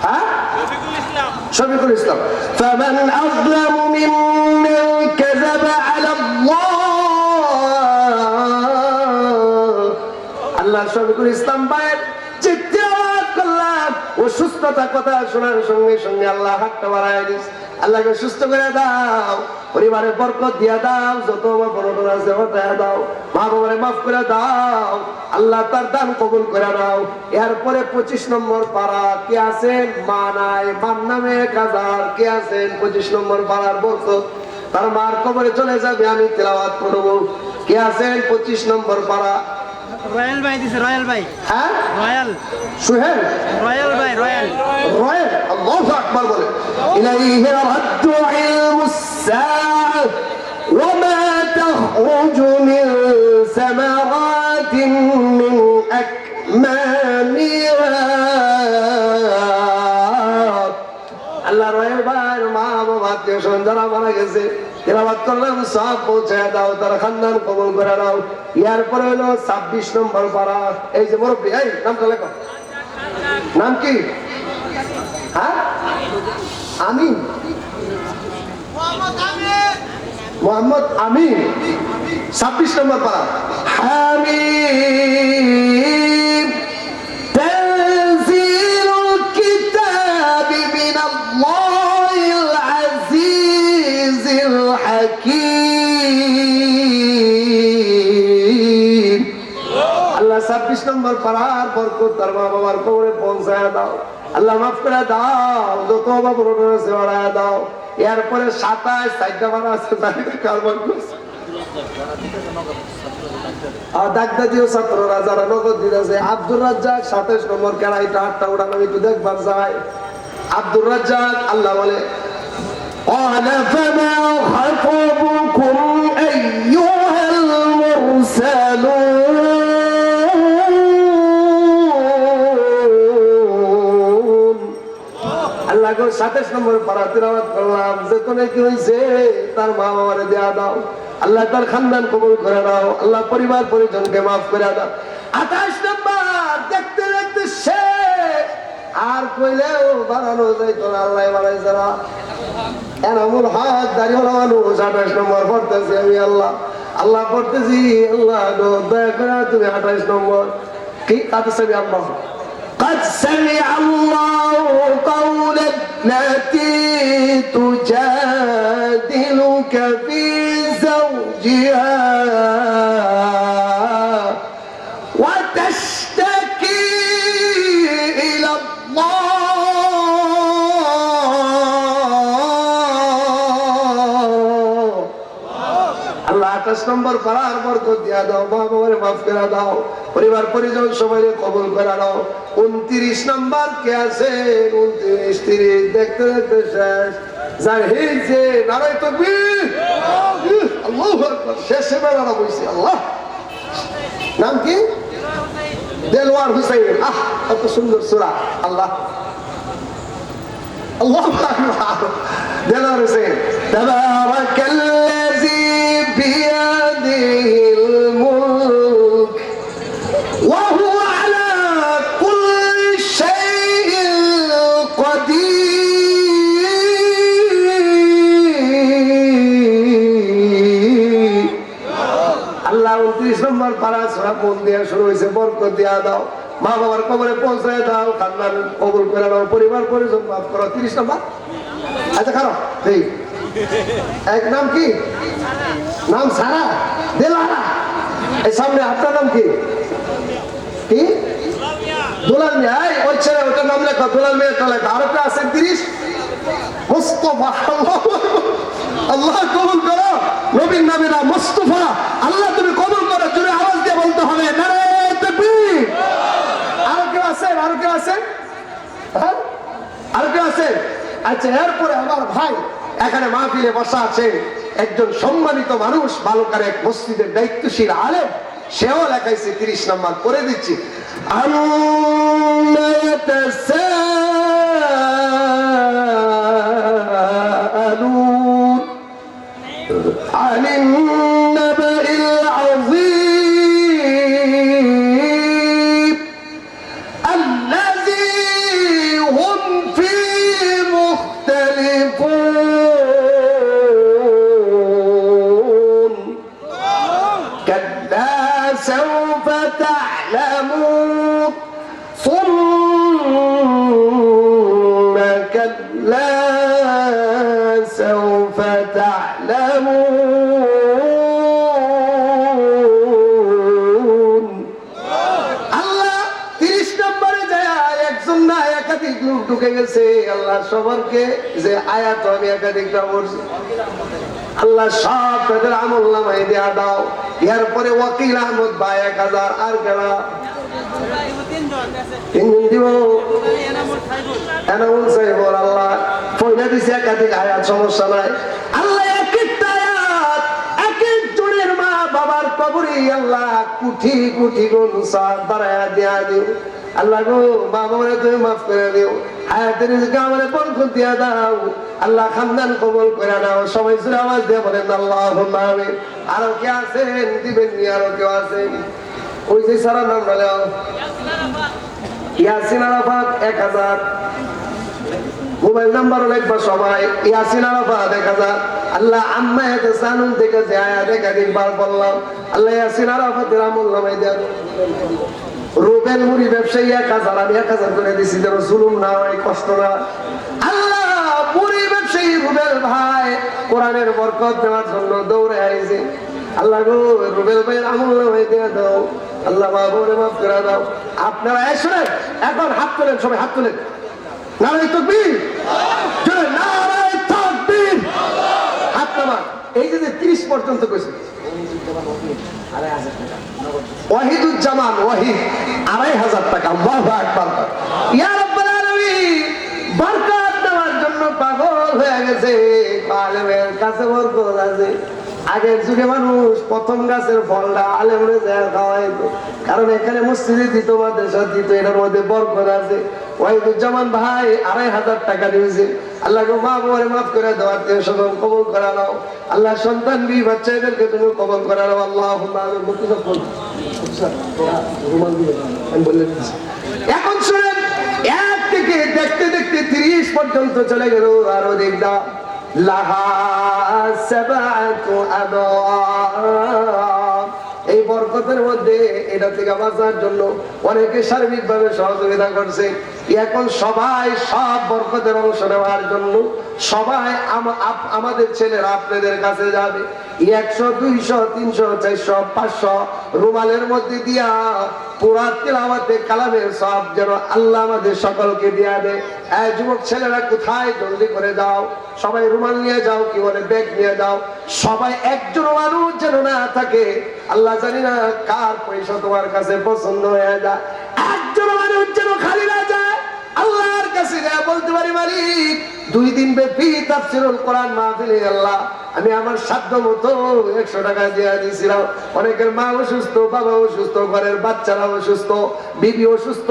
হ্যাঁ, শফিকুল ইসলাম। ফামান আযলামু মিম্মান কাযাবা আলা আল্লাহ। আল্লাহ শফিকুল ইসলাম ভাইয়ের করলাম, অসুস্থতা কথা শোনার সঙ্গে সঙ্গে আল্লাহ হাতটা বাড়ায় দিস। আল্লাহকে সুস্থ করে দাও, পরিবারের বরকত দিয়া দাও, যত বড় আছে ওটা দাও, মা বাবারে মাফ করে দাও আল্লাহ, তার দান কবুল করে দাও। এরপরে 25 নম্বর পারা কে আছেন? মা নাই, মার নামে 1000 কে আছেন? 25 নম্বর পারার বরকত তার মার কবরে চলে যাবে, আমি তেলাওয়াত করব। কে আছেন 25 নম্বর পারা? রয়্যাল ভাই দিছে, রয়্যাল ভাই। হ্যাঁ, রয়্যাল সুহেল, রয়্যাল ভাই, রয়্যাল রয়্যাল। আল্লাহু আকবার বলে। ইলাইহি রাদ্দু ইলমুস সাআ ওয়া মা তাখরুজু মিন সামারাতিন মিন আকমামিহা। আল্লাহ রয়্যাল ভাই মা বাবা আত্মীয় স্বজন যারা মারা গেছে তেলাওয়াত করলাম, সব পৌঁছায় দাও, তার খানদান কবুল করে দাও। এরপরে হলো 26 নম্বর পারা। এই যে মুরব্বি, এই নামটা লেখো। নাম কি? হ্যাঁ, আমিন, মোহাম্মদ আমিন। 26 নম্বর পারা। হামিম তানজিলুল কিতাবি মিনাল্লাহিল আজিজিল হাকীম। আল্লাহ 26 নম্বর পারার বরকত তার মা বাবার কবরে পৌঁছায় দাও। আল্লাহ মাফ করে দাও, যত বাবা রয়েছে বাড়ায় দাও। এরপরে 27 4টা বাড়া আছে, কারবার করছে দাগদাদিও ছাত্ররা যারা নগদ দিতেছে। আব্দুর রাজ্জাক 27 নম্বর কেরাইটা 8টা উড়ানো একটু দেখবার যায়। আব্দুর রাজ্জাক আল্লাহ বলে قال فما خطبكم أيها المرسلون। আল্লাহ 27 নম্বর পারা তিলাওয়াত করলাম, যে কোনে কি হইছে তার মা বাবারে দেয়া দাও। আল্লাহ তার খানদান কবুল করে নাও, আল্লাহ পরিবার পরিজনকে মাফ করে দাও। 28 নম্বর দেখতে দেখতে শেষ, আর কইলেও বাড়ানো যাইতো না, আল্লাহ বাড়াইছে না। এনামুল হক দাঁড়িয়ে মানুষ 28 নম্বর পড়তেছি আমি, আল্লাহ আল্লাহ পড়তেছি, আল্লাহ দয়া করে তুমি 28 নম্বর কি কাতে সবই আল্লাহ قد سمع الله قول التي تجادلك في زوجها وتشتكي إلى الله আল্লাহ 28 নম্বর পারার বরকত দিয়া দাও, মা বাবারে মাফ করে দাও, পরিবার পরিজন সবাইকে কবুল করে দাও। 29 নম্বর কে আছে? 29 30 দেখতে দেখতে শেষ, যার হইছে নারাই তাকবীর, আল্লাহু আকবার। শেষে বেলাটা বইছি, আল্লাহ নাম কি? দেলওয়ার হুসাইন। আহ কত সুন্দর সূরা, আল্লাহ আল্লাহু আকবার। দেলওয়ার হুসাইন, তাবারাকাল্লাযী বিয়াদিহিল মুলক ওয়া হুয়া আলা কুল্লি শাইইন কাদির। আল্লাহ 29 নম্বর পারা সূরা কোন দিয়া শুরু হইছে, বরকত দিয়া দাও, মা বাবার কবরে পৌঁছায় দাও, খানদান কবুল করে দাও, পরিবার পরিজন মাফ করো। 30 নম্বর আচ্ছা খারাপ ঠিক এক নাম কি? নাম সারা দেলারা। এই সামনে আপনার নাম কি? কি? দুলাল মিয়া। ওই ছেলে ওটার নাম লেখা, দুলাল মিয়াটা লেখা। আর একটা আছে 30 মুস্তাফা। আল্লাহ কবুল করো, নবীর নামে না মুস্তাফা, আল্লাহ তুমি কবুল করো। জোরে আওয়াজ দিয়ে বলতে হবে নারে তাকবীর। আর কেউ আছেন? আর কেউ আছেন? হ্যাঁ আর কেউ আছেন? আচ্ছা এরপরে আমার ভাই এখানে মাহফিলে বসা আছে একজন সম্মানিত মানুষ, বালুকার এক মসজিদের দায়িত্বশীল আলেম, সেও লেখাইছে 30 নম্বর করে দিচ্ছি। عن النبأ العظيم الذي هم فيه مختلفون كلا سوف تعلمون ثم كلا سوف تعلمون আল্লাহ 30 নম্বরে যায় একজন না একাধিক লোক ঢুকে গেছে। আল্লাহ সবারকে যে আয়াত আমি একাধিকটা পড়ছি, আল্লাহ সব তাদের আমল নামায় দেয়া দাও। এরপরে ওয়াকিল আহমদ ভাই 1000, আর কেনা 3 দিন দিব এনামুল সাহেবর। আল্লাহ পয়লা দিছে একাধিক আয়াত, সমস্যা নাই। আল্লাহ এক একটা আয়াত এক একজনের মা বাবার কবরে আল্লাহ কোটি কোটি গুণ সওয়াব বাড়ায়া দিয়া দিও। আল্লাহ গো মা বাবারে তুমি মাফ করে দিও, হায়াতের রিজকে আমারে বরকত দিয়া দাও, আল্লাহ খানদান কবুল করে নাও। সবাই জোরে আওয়াজ দিয়ে বলেন আল্লাহুম্মা আমিন। আরো কে আছেন দিবেন নি? আরো কেউ আছেন? ওই যে সারা নাম নাও ইয়াসিন আরাফাত 1000, মোবাইল নাম্বার লিখবা সবাই, ইয়াসিন আরাফাত 1000। আল্লাহ আম্মা ইয়াতাসানুন থেকে যে আয়াত একাধিকবার বললাম, আল্লাহ ইয়াসিন আরাফাতের আমল নামায় দেন। রুবেল মুড়ি ব্যবসায়ী 1000, আমি 1000 করে দিছি যেন জুলুম না হয়, কষ্ট না। আল্লাহ মুড়ি ব্যবসায়ী রুবেল ভাই কোরআনের বরকত দেওয়ার জন্য দৌড়ে আইছে। আল্লাহ গো রুবেল ভাইয়ের আমল নামায় দিয়ে দাও, আল্লাহ বাবুরে মাফ করে দাও। আপনারা শুনেন, এখন হাত তোলেন, সবাই হাত তোলেন। নারায়ে তাকবীর, জোরে নারায়ে তাকবীর। হাত নামান। এই যে 30 পর্যন্ত কইছে ওয়াহিদুজ্জামান ওয়াহিদ 2500 টাকা। আল্লাহু আকবার। ইয়া রাব্বাল আলামিন বরকত দেওয়ার জন্য পাগল হয়ে গেছে। আলেমের কাছে বরকত আছে। আগের যুগে মানুষ প্রথম গাছের ফলটা আলেমরে যায় খাওয়াইতো, কারণ এখানে মসজিদে দিত, মাদ্রাসা দিত, এটার মধ্যে বরকত আছে। ওয়াহিদুজ্জামান ভাই 2500 টাকা দিয়েছে। আল্লাহ গো মা বাবারে মাফ করে দাও, আত্মীয় স্বজন কবুল করে নাও। আল্লাহ সন্তান বি বাচ্চাদেরকে তুমি কবুল করে নাও। আল্লাহুম্মা আমিন। আমি বলে দিচ্ছি। এখন শুনেন, এক থেকে দেখতে দেখতে 30 পর্যন্ত চলে গেল। আরো দেখদা লাহা সাবাতু আবওয়াব। এই বরকতের মধ্যে এটা থেকে বাঁচার জন্য অনেকে সার্বিকভাবে সহযোগিতা করছে। এখন সবাই সব বরকতের অংশ নেওয়ার জন্য সবাই আমাদের ছেলেরা আপনাদের কাছে যাবে। 100, 200, 300, 400, 500 রুমালের মধ্যে দিয়া পুরা তিলাওয়াতে কালামের সব যেন আল্লাহ আমাদের সকলকে দিয়া দেয়। এই যুবক ছেলেরা কোথায়, জলদি করে যাও, সবাই রুমাল নিয়ে যাও, কি বলে ব্যাগ নিয়ে যাও। সবাই একজন মানুষ যেন না থাকে। আল্লাহ জানি না কার পয়সা তোমার কাছে পছন্দ হয়ে যায়। একজন মানুষ যেন খালি না যায়। আল্লাহর কাছে যা বলতে পারি, মালিক 2 দিন ব্যাপী তাফসীরুল কোরআন মাহফিলে আল্লাহ আমি আমার সাধ্য মতো 100 টাকা দিয়ে দিয়েছিলাম। অনেকের মা অসুস্থ, বাবা অসুস্থ, ঘরের বাচ্চারা অসুস্থ, বিবি অসুস্থ,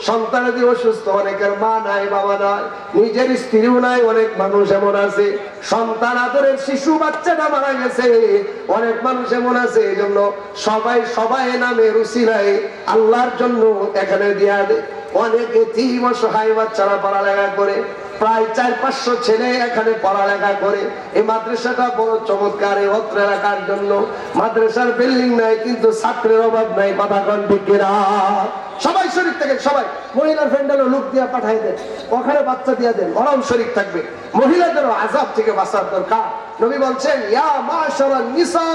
সন্তানাদি অসুস্থ, অনেকের মা নাই, বাবা নাই, নিজের স্ত্রীও নাই। অনেক মানুষ এমন আছে সন্তান আদরের শিশু বাচ্চাটা মারা গেছে। অনেক মানুষ এমন আছে, এই জন্য সবাই নামে রুসিলায় আল্লাহর জন্য এখানে দিয়া দেয়। অনেক এতিম অসহায় বাচ্চারা পড়ালেখা করে, প্রায় 400-500 ছেলে এখানে পড়ালেখা করে। এই মাদ্রাসাটা বড় চমৎকার। এই অত্র এলাকার জন্য মাদ্রাসার বিল্ডিং নাই, কিন্তু ছাত্রের অভাব নাই। কথা কোন ঠিক কিনা? সবাই শরীর থেকে, সবাই মহিলার ফ্যান্ডালও লোক দিয়া পাঠাই দেন, ওখানে বাচ্চা দিয়া দেন, ওরাও শরীর থাকবে। মহিলাদেরও আযাব থেকে বাঁচার দরকার। নবী বলছেন ইয়া মাশারান নিসা,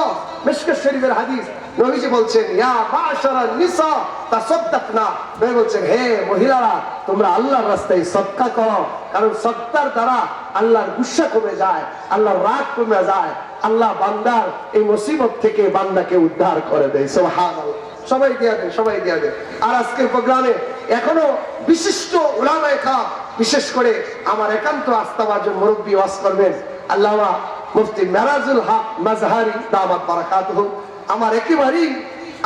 মিশকাত শরীফের হাদিস। নবীজি বলছেন ইয়া মাশারান নিসা তাসাদদাকনা। নবী বলছেন হে মহিলারা, তোমরা আল্লাহর রাস্তায় সদকা করো, কারণ সদকার দ্বারা আল্লাহর গুসা কমে যায়, আল্লাহর রাগ কমে যায়। আল্লাহ বান্দার এই মুসিবত থেকে বান্দাকে উদ্ধার করে দেয়। সুবহানাল্লাহ। সবাই দিয়া দেয়, সবাই দিয়া দেয়। আর আজকের প্রোগ্রামে এখনো বিশিষ্ট উলামায়ে কেরাম, বিশেষ করে আমার একান্ত আস্থাভাজন মুরব্বী ওয়াজ করবেন আল্লামা মুফতি মেরাজুল হক মাজহারি দামাত বারাকাতুহু। আমার একেবারেই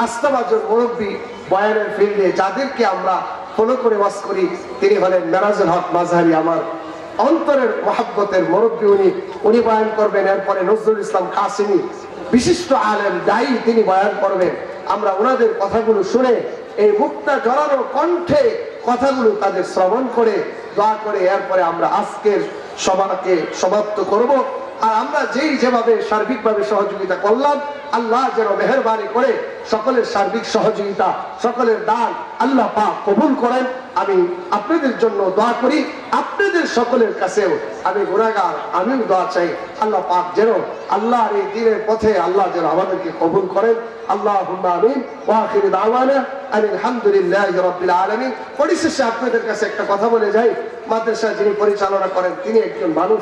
আস্থাভাজন মুরব্বী বয়ানের ফিল্ডে, যাদেরকে আমরা ফলো করে ওয়াজ করি, তিনি হলেন মেরাজুল হক মাজহারি। আমার অন্তরের মহব্বতের মুরব্বী উনি বয়ান করবেন। এরপরে নজরুল ইসলাম কাসিমি, বিশিষ্ট আলেম দায়ী, তিনি বয়ান করবেন। আমরা ওনাদের কথাগুলো শুনে এই মুক্তা জড়ানো কণ্ঠে কথাগুলো তাদের শ্রবণ করে দোয়া করে এরপরে আমরা আজকের সভাকে সমাপ্ত করব। আর আমরা যেভাবে সার্বিকভাবে সহযোগিতা করলাম, আল্লাহ যেন মেহেরবানি করে সকলের সার্বিক সহযোগিতা, সকলের দান আল্লাহ পাক কবুল করেন। আমি আপনাদের জন্য দোয়া করি, আপনাদের সকলের কাছেও আমি গুনাহগার, আমিও দোয়া চাই। আল্লাহ পাক যেন আল্লাহর এই দ্বীনের পথে আল্লাহ যেন আমাদেরকে কবুল করেন। আল্লাহুম্মা আমিন। ওয়া আখিরু দাওয়ানা আলহামদুলিল্লাহি রাব্বিল আলামিন। পরিশেষে আপনাদের কাছে একটা কথা বলে যাই, মাদ্রাসা যিনি পরিচালনা করেন তিনি একজন মানুষ,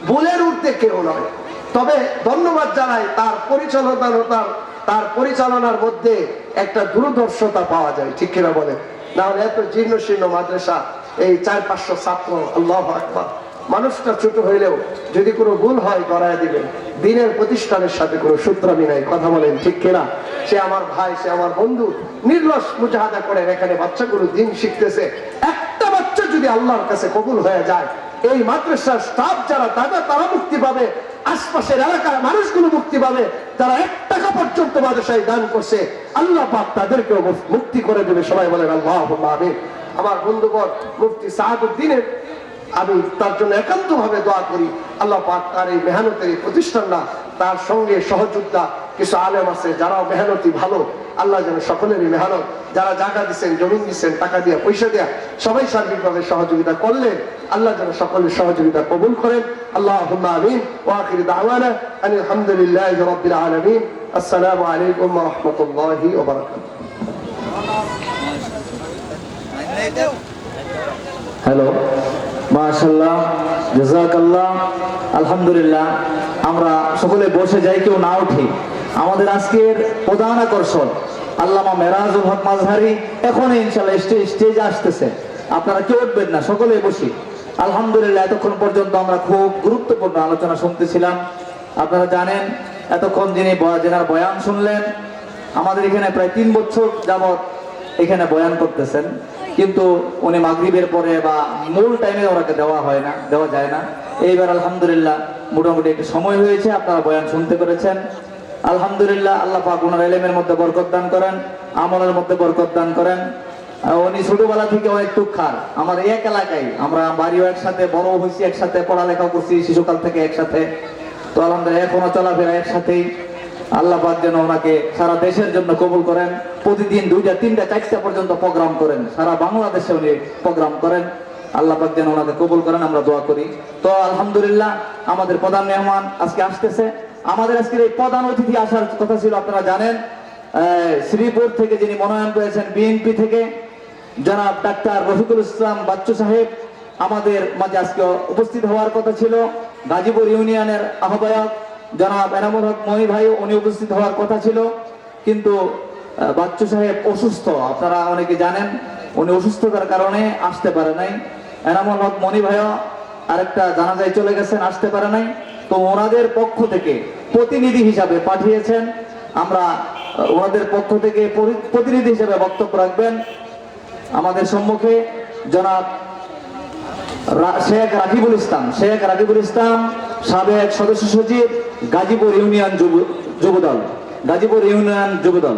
ভুলের ঊর্ধ্বে কেউ নয়। তবে ধন্যবাদ জানাই তার পরিচালনার মধ্যে একটা দূরদর্শতা পাওয়া যায়, ঠিক কিনা বলে? না হলে এত জীর্ণ শীর্ণ মাদ্রাসা, এই 400-500 ছাত্র, আল্লাহু আকবার। মানুষটা ছোট হইলেও যদি কোনো ভুল হয় ধরায় দিবেন। দিনের প্রতিষ্ঠানের সাথে কোনো সূত্রামি নাই, কথা বলেন ঠিক কিনা? সে আমার ভাই, সে আমার বন্ধু, নির্লস মুজাহাদা করেন। এখানে বাচ্চাগুলো দিন শিখতেছে। একটা বাচ্চা যদি আল্লাহর কাছে কবুল হয়ে যায়, এই মাদ্রাসার স্টাফ যারা তারা মুক্তি পাবে, আশপাশের এলাকার মানুষগুলো মুক্তি পাবে। যারা 1 টাকা পর্যন্ত মাদ্রাসায় দান করছে, আল্লাহ পাক তাদেরকেও মুক্তি করে দেবে। সবাই বলেন আল্লাহুম্মা আমিন। আমার বন্ধুবর মুফতি সাহাদউদ্দিনের আমি তার জন্য একান্ত ভাবে দোয়া করি, আল্লাহ পাক তার এই মেহনতের এই প্রতিষ্ঠান না, তার সঙ্গে সহযোদ্ধা কিছু আলেম আছে যারাও মেহনতি ভালো, আল্লাহ যেন সকলেরই মেহনত, যারা জায়গা দিচ্ছেন, জমিন দিচ্ছেন, টাকা দিয়া, পয়সা দিয়া, সবাই সার্বিকভাবে সহযোগিতা করলেন, আল্লাহ যেন সকলের সহযোগিতা কবুল করেন। আল্লাহুম্মা আমিন। ওয়া আখিরু দাওয়ানা আলহামদুলিল্লাহি রাব্বিল আলামিন। আসসালামু আলাইকুম ওয়া রাহমাতুল্লাহি ওয়া বারাকাতুহু। হ্যালো, মাশাআল্লাহ, জাযাকাল্লাহ, আলহামদুলিল্লাহ। আমরা সকলে বসে যাই, কেউ না উঠি। আমাদের আজকের প্রধান আকর্ষণ আল্লামা মেরাজুল হক মাজহারি এখন ইনশাআল্লাহ স্টেজে আসতেছে। আপনারা কেউ উঠবেন না, সকলে বসি। আলহামদুলিল্লাহ, এতক্ষণ পর্যন্ত আমরা খুব গুরুত্বপূর্ণ আলোচনা শুনতেছিলাম। আপনারা জানেন এতক্ষণ যেনার বয়ান শুনলেন, আমাদের এখানে প্রায় 3 বছর যাবৎ এখানে বয়ান করতেছেন। কিন্তু উনি মাগরিবের পরে বা মূল টাইমে ওনাকে দেওয়া যায় না। এইবার আলহামদুলিল্লাহ মোটামুটি একটু সময় হয়েছে, আপনারা বয়ান শুনতে পেরেছেন। আলহামদুলিল্লাহ, আল্লাহ পাক ওনার ইলমের মধ্যে বরকত দান করেন, আমলের মধ্যে বরকত দান করেন। উনি ছোটবেলা থেকে অনেক টুকখার, আমার এক এলাকায়, আমরা বাড়িও একসাথে, বড় হয়েছি একসাথে, পড়ালেখা করছি শিশুকাল থেকে একসাথে। তো আলহামদুলিল্লাহ এখনো চলাফেরা একসাথেই। আল্লাহ পাক যেন ওনাকে সারা দেশের জন্য কবুল করেন। প্রতিদিন 2টা 3টা 4টা পর্যন্ত প্রোগ্রাম করেন, সারা বাংলাদেশে উনি প্রোগ্রাম করেন। আল্লাহ পাক যেন ওনাকে কবুল করেন, আমরা দোয়া করি। তো আলহামদুলিল্লাহ আমাদের প্রধান মেহমান আজকে আসতেছে। আমাদের আজকের এই প্রধান অতিথি আসার কথা ছিল, আপনারা জানেন শ্রীপুর থেকে যিনি মনোনয়ন পেয়েছেন বিএনপি থেকে, জনাব ডাক্তার রফিকুল ইসলাম বাচ্চু সাহেব আমাদের মাঝে আজকে উপস্থিত হওয়ার কথা ছিল। গাজীপুর ইউনিয়নের আহ্বায়ক জনাব এনামুল হক মহি ভাই, উনি উপস্থিত হওয়ার কথা ছিল, কিন্তু বাচ্চু সাহেব অসুস্থ, আপনারা অনেকে জানেন, উনি অসুস্থতার কারণে আসতে পারে নাই। এনামুল হক মনি ভাইও আরেকটা জানাজায় চলে গেছেন, আসতে পারে নাই। তো ওনাদের পক্ষ থেকে প্রতিনিধি হিসাবে পাঠিয়েছেন, আমরা ওনাদের পক্ষ থেকে প্রতিনিধি হিসাবে বক্তব্য রাখবেন আমাদের সম্মুখে জনাব শেখ রাকিবুল ইসলাম, সাবেক সদস্য সচিব গাজীপুর ইউনিয়ন যুবদল।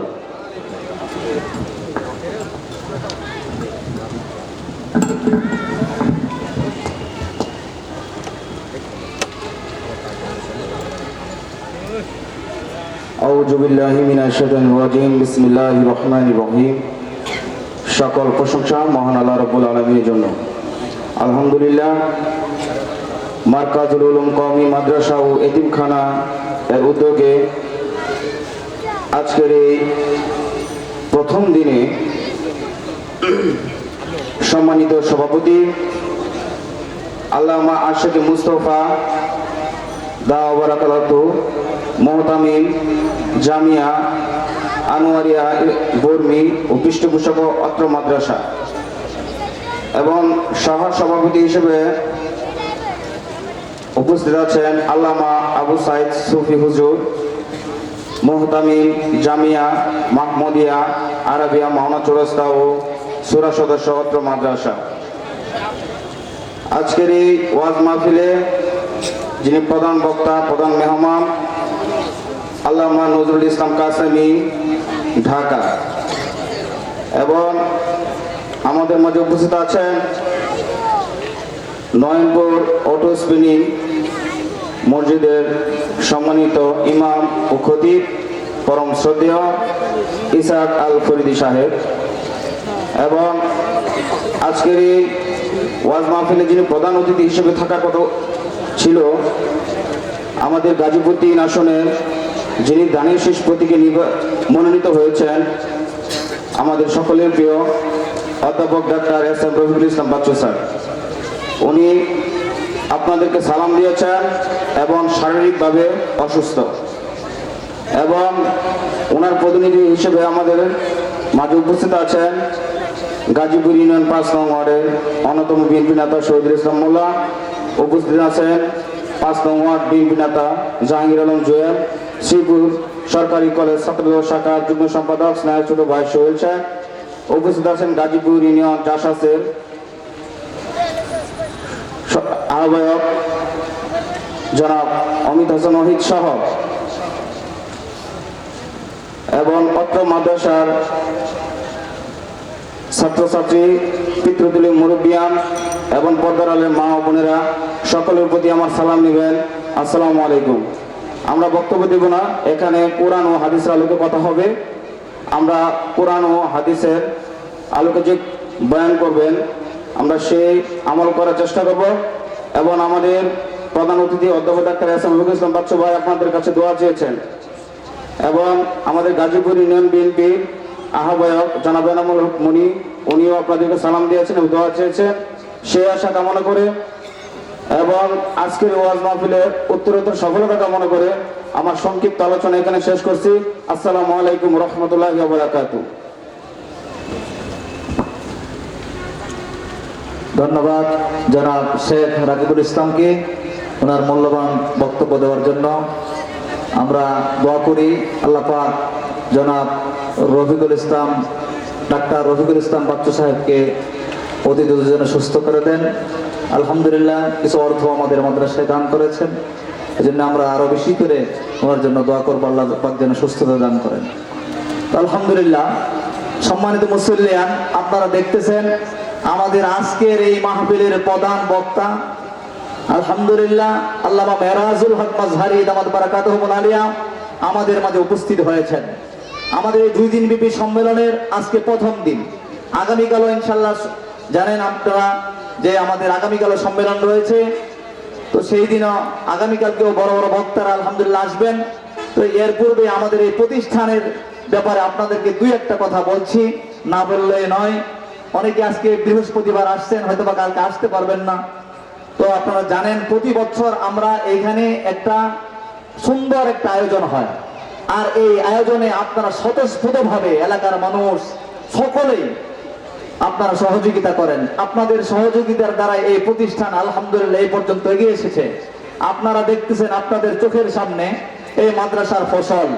আউযু বিল্লাহি মিনাশ শাইতানির রাজিম। বিসমিল্লাহির রহমানির রহিম। সকল প্রশংসা মহান আল্লাহ রাব্বুল আলামিনের জন্য। আলহামদুলিল্লাহ, মারকাজুল উলুম কওমি মাদ্রাসা ও এতিমখানা এর উদ্যোগে আজকের এই প্রথম দিনে সম্মানিত সভাপতি আল্লামা আশিক মুস্তফা দাওয়া বারাকাতুহু মোহতামিম জামিয়া আনোয়ারিয়া বর্মি ও পৃষ্ঠপোষক অত্র মাদ্রাসা এবং সহ সভাপতি হিসেবে উপস্থিত আছেন আল্লামা আবু সাইদ সুফি হুজুর, মোহতামিম জামিয়া মাহমুদিয়া আরাবিয়া মাওনা চৌরাস্তা ও সুরা সদস্য অত্র মাদ্রাসা। আজকের এই ওয়াজ মাহফিলে যিনি প্রধান বক্তা, প্রধান মেহমান আল্লামা নজরুল ইসলাম কাসেমি ঢাকা, এবং আমাদের মাঝে উপস্থিত আছেন নয়নপুর অটো স্পিনিং মসজিদের সম্মানিত ইমাম ও খতিব পরম শ্রদ্ধেয় ইসহাক আল ফরিদি সাহেব, এবং আজকের এই ওয়াজ মাহফিলে যিনি প্রধান অতিথি হিসেবে থাকার কথা ছিল আমাদের গাজীপুর 3 আসনের যিনি দানের শেষ প্রতীকে মনোনীত হয়েছেন আমাদের সকলের প্রিয় অধ্যাপক doctor S M Rafiqul Islam Bachchu sir. উনি আপনাদেরকে সালাম দিয়েছেন এবং শারীরিকভাবে অসুস্থ, এবং ওনার প্রতিনিধি হিসেবে আমাদের মাঝে উপস্থিত আছেন গাজীপুর ইউনিয়ন 5 নং ওয়ার্ডের অন্যতম বিএনপি নেতা শহীদুল ইসলাম মোল্লা, উপস্থিত আছেন 5 নং ওয়ার্ড বিএনপি নেতা জাহাঙ্গীর আলম জুয়েল, শ্রীপুর সরকারি কলেজ ছাত্রদল শাখার যুগ্ম সম্পাদক স্নেহের ছোট ভাই সোহেল শেখ, উপস্থিত আছেন গাজীপুর ইউনিয়ন জাসাসের আহ্বায়ক জনাব অমিত হাসান ওহিদ সহ, এবং অত্র মাদ্রাসার ছাত্রছাত্রী, পিতৃতুল্য মুরব্বিয়ান এবং পর্দার আলের মা ও বোনেরা, সকলের প্রতি আমার সালাম নেবেন, আসসালামু আলাইকুম। আমরা বক্তব্য দেব না, এখানে কোরআন ও হাদিসের আলোকে কথা হবে। আমরা কোরআন ও হাদিসের আলোকে যে বয়ান করবেন আমরা সেই আমল করার চেষ্টা করব, এবং আমাদের প্রধান অতিথি অধ্যাপক doctor S M Rafiqul Islam Bachchu ভাই আপনাদের কাছে দোয়া চেয়েছেন, এবং আমাদের গাজীপুর ইউনিয়ন বিএনপির আহ্বায়ক জনাব এনামুল হক মনি, উনিও আপনাদেরকে সালাম দিয়েছেন এবং দোয়া চেয়েছেন, সেই আশা কামনা করে এবং আজকের ওয়াজ মাহফিলের উত্তরোত্তর সফলতা কামনা করে আমার সংক্ষিপ্ত আলোচনা এখানে শেষ করছি। আসসালামু আলাইকুম রহমতুল্লাহি ওয়া বারাকাতুহু। ধন্যবাদ জনাব শেখ রাকিবুল ইসলামকে ওনার মূল্যবান বক্তব্য দেওয়ার জন্য। আমরা দোয়া করি আল্লাহ পাক জনাব রফিকুল ইসলাম ডাক্তার রফিকুল ইসলাম বাচ্চু সাহেবকে অতি দ্রুত যেন সুস্থ করে দেন। আলহামদুলিল্লাহ কিছু অর্থ আমাদের মাদ্রাসায় দান করেছেন, এজন্য আমরা আরো বেশি করে ওনার জন্য দোয়া করবো, আল্লাহ পাক যেন সুস্থতা দান করেন। তো আলহামদুলিল্লাহ সম্মানিত মুসল্লিয়ান, আপনারা দেখতেছেন আমাদের আজকের এই মাহফিলের প্রধান বক্তা আলহামদুলিল্লাহ আল্লামা মেরাজুল হক মাজহারি দামাত বারাকাতুহুল আলিয়া আমাদের মাঝে উপস্থিত হয়েছেন। আমাদের এই 2 দিন ব্যাপী সম্মেলনের আজকে প্রথম দিন। আগামীকালও ইনশাল্লাহ জানেন আপনারা যে আমাদের আগামীকালও সম্মেলন রয়েছে। তো সেই দিনও আগামীকালকেও বড় বড় বক্তারা আলহামদুলিল্লাহ আসবেন। তো এর পূর্বে আমাদের এই প্রতিষ্ঠানের ব্যাপারে আপনাদেরকে 2-1টা কথা বলছি, না বললে নয়। অনেকে আজকে বৃহস্পতিবার আসছেন, হয়তো বা কালকে আসতে পারবেন না। তো আপনারা জানেন প্রতি বছর আমরা এখানে একটা সুন্দর একটা আয়োজন হয়, আর এই আয়োজনে আপনারা স্বতঃস্ফূর্তভাবে এলাকার মানুষ সকলেই আপনারা সহযোগিতা করেন। আপনাদের সহযোগিতার দ্বারা এই প্রতিষ্ঠান আলহামদুলিল্লাহ এই পর্যন্ত এগিয়ে এসেছে। আপনারা দেখতেছেন আপনাদের চোখের সামনে এই মাদ্রাসার ফসল।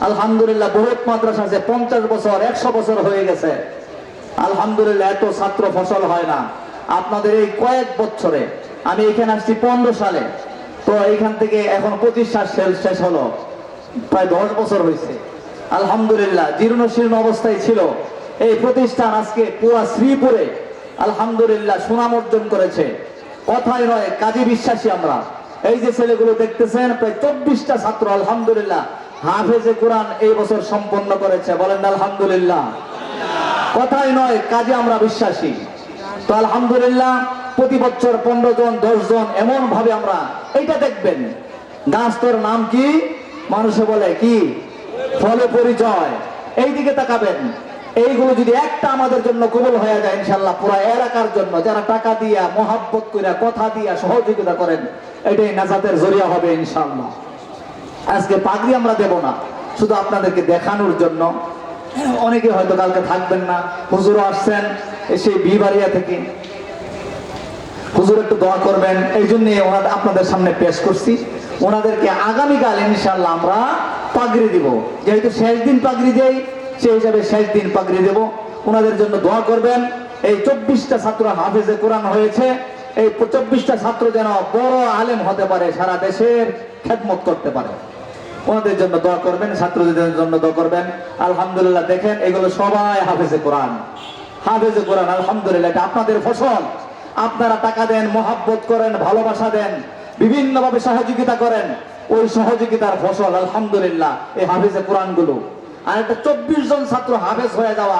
আলহামদুলিল্লাহ বহুত মাদ্রাসা আছে 50 বছর 100 বছর হয়ে গেছে, আলহামদুলিল্লাহ এত ছাত্র ফসল হয় না। আপনাদের এই কয়েক বছরে, আমি এখানে আসছি 15 সালে, তো এইখান থেকে এখন 25 সাল শেষ হলো, প্রায় 10 বছর হয়েছে। আলহামদুলিল্লাহ জীর্ণ শীর্ণ অবস্থায় ছিল এই প্রতিষ্ঠান, আজকে পুরা শ্রীপুরে আলহামদুলিল্লাহ সুনাম অর্জন করেছে। কথাই নয়, কাজে বিশ্বাসী আমরা। এই যে ছেলেগুলো দেখতেছেন প্রায় 24টা ছাত্র আলহামদুলিল্লাহ হাফেজে কোরআন এই বছর সম্পন্ন করেছে, বলেন আলহামদুলিল্লাহ। কথাই নয়, কাজে আমরা বিশ্বাসী। তো আলহামদুলিল্লাহ প্রতি বছর 15 জন 10 জন এমন ভাবে আমরা, এইটা দেখবেন গাছ তোর নাম কি, মানুষে বলে কি, ফলে পরিচয়। এই দিকে তাকাবেন, এইগুলো যদি একটা আমাদের জন্য কবুল হয়ে যায় ইনশাল্লাহ পুরো এলাকার জন্য যারা টাকা দিয়া মহাব্বত করে কথা দিয়া সহযোগিতা করেন, এটাই নাজাতের জরিয়া হবে ইনশাল্লাহ। আজকে পাগড়ি আমরা দেব না, শুধু আপনাদেরকে দেখানোর জন্য। অনেকে হয়তো কালকে থাকবেন না, হুজুরও আসছেন সেই বিবাড়িয়া থেকে, হুজুর একটু দোয়া করবেন, এই জন্য আপনাদের সামনে পেশ করছি। ওনাদেরকে আগামীকাল ইনশাল্লাহ আমরা পাগড়ি দিব, যেহেতু শেষ দিন পাগড়ি দেই সেই হিসাবে শেষ দিন পাগড়ি দেব। ওনাদের জন্য দোয়া করবেন। এই 24টা ছাত্র হাফেজে কোরআন হয়েছে, এই 24টা ছাত্র যেন বড় আলেম হতে পারে, সারা দেশের খেদমত করতে পারে। ওনাদের জন্য দোয়া করবেন, ছাত্রদের জন্য দোয়া করবেন। আলহামদুলিল্লাহ দেখেন এগুলো সবাই হাফেজে কোরআন, হাফেজে কোরআন আলহামদুলিল্লাহ। এটা আপনাদের ফসল। আপনারা টাকা দেন, মহাব্বত করেন, ভালোবাসা দেন, বিভিন্ন ভাবে সহযোগিতা করেন, ওই সহযোগিতার ফসল আলহামদুলিল্লাহ এই হাফেজে কোরআন গুলো। আর একটা 24 জন ছাত্র হাফেজ হয়ে যাওয়া,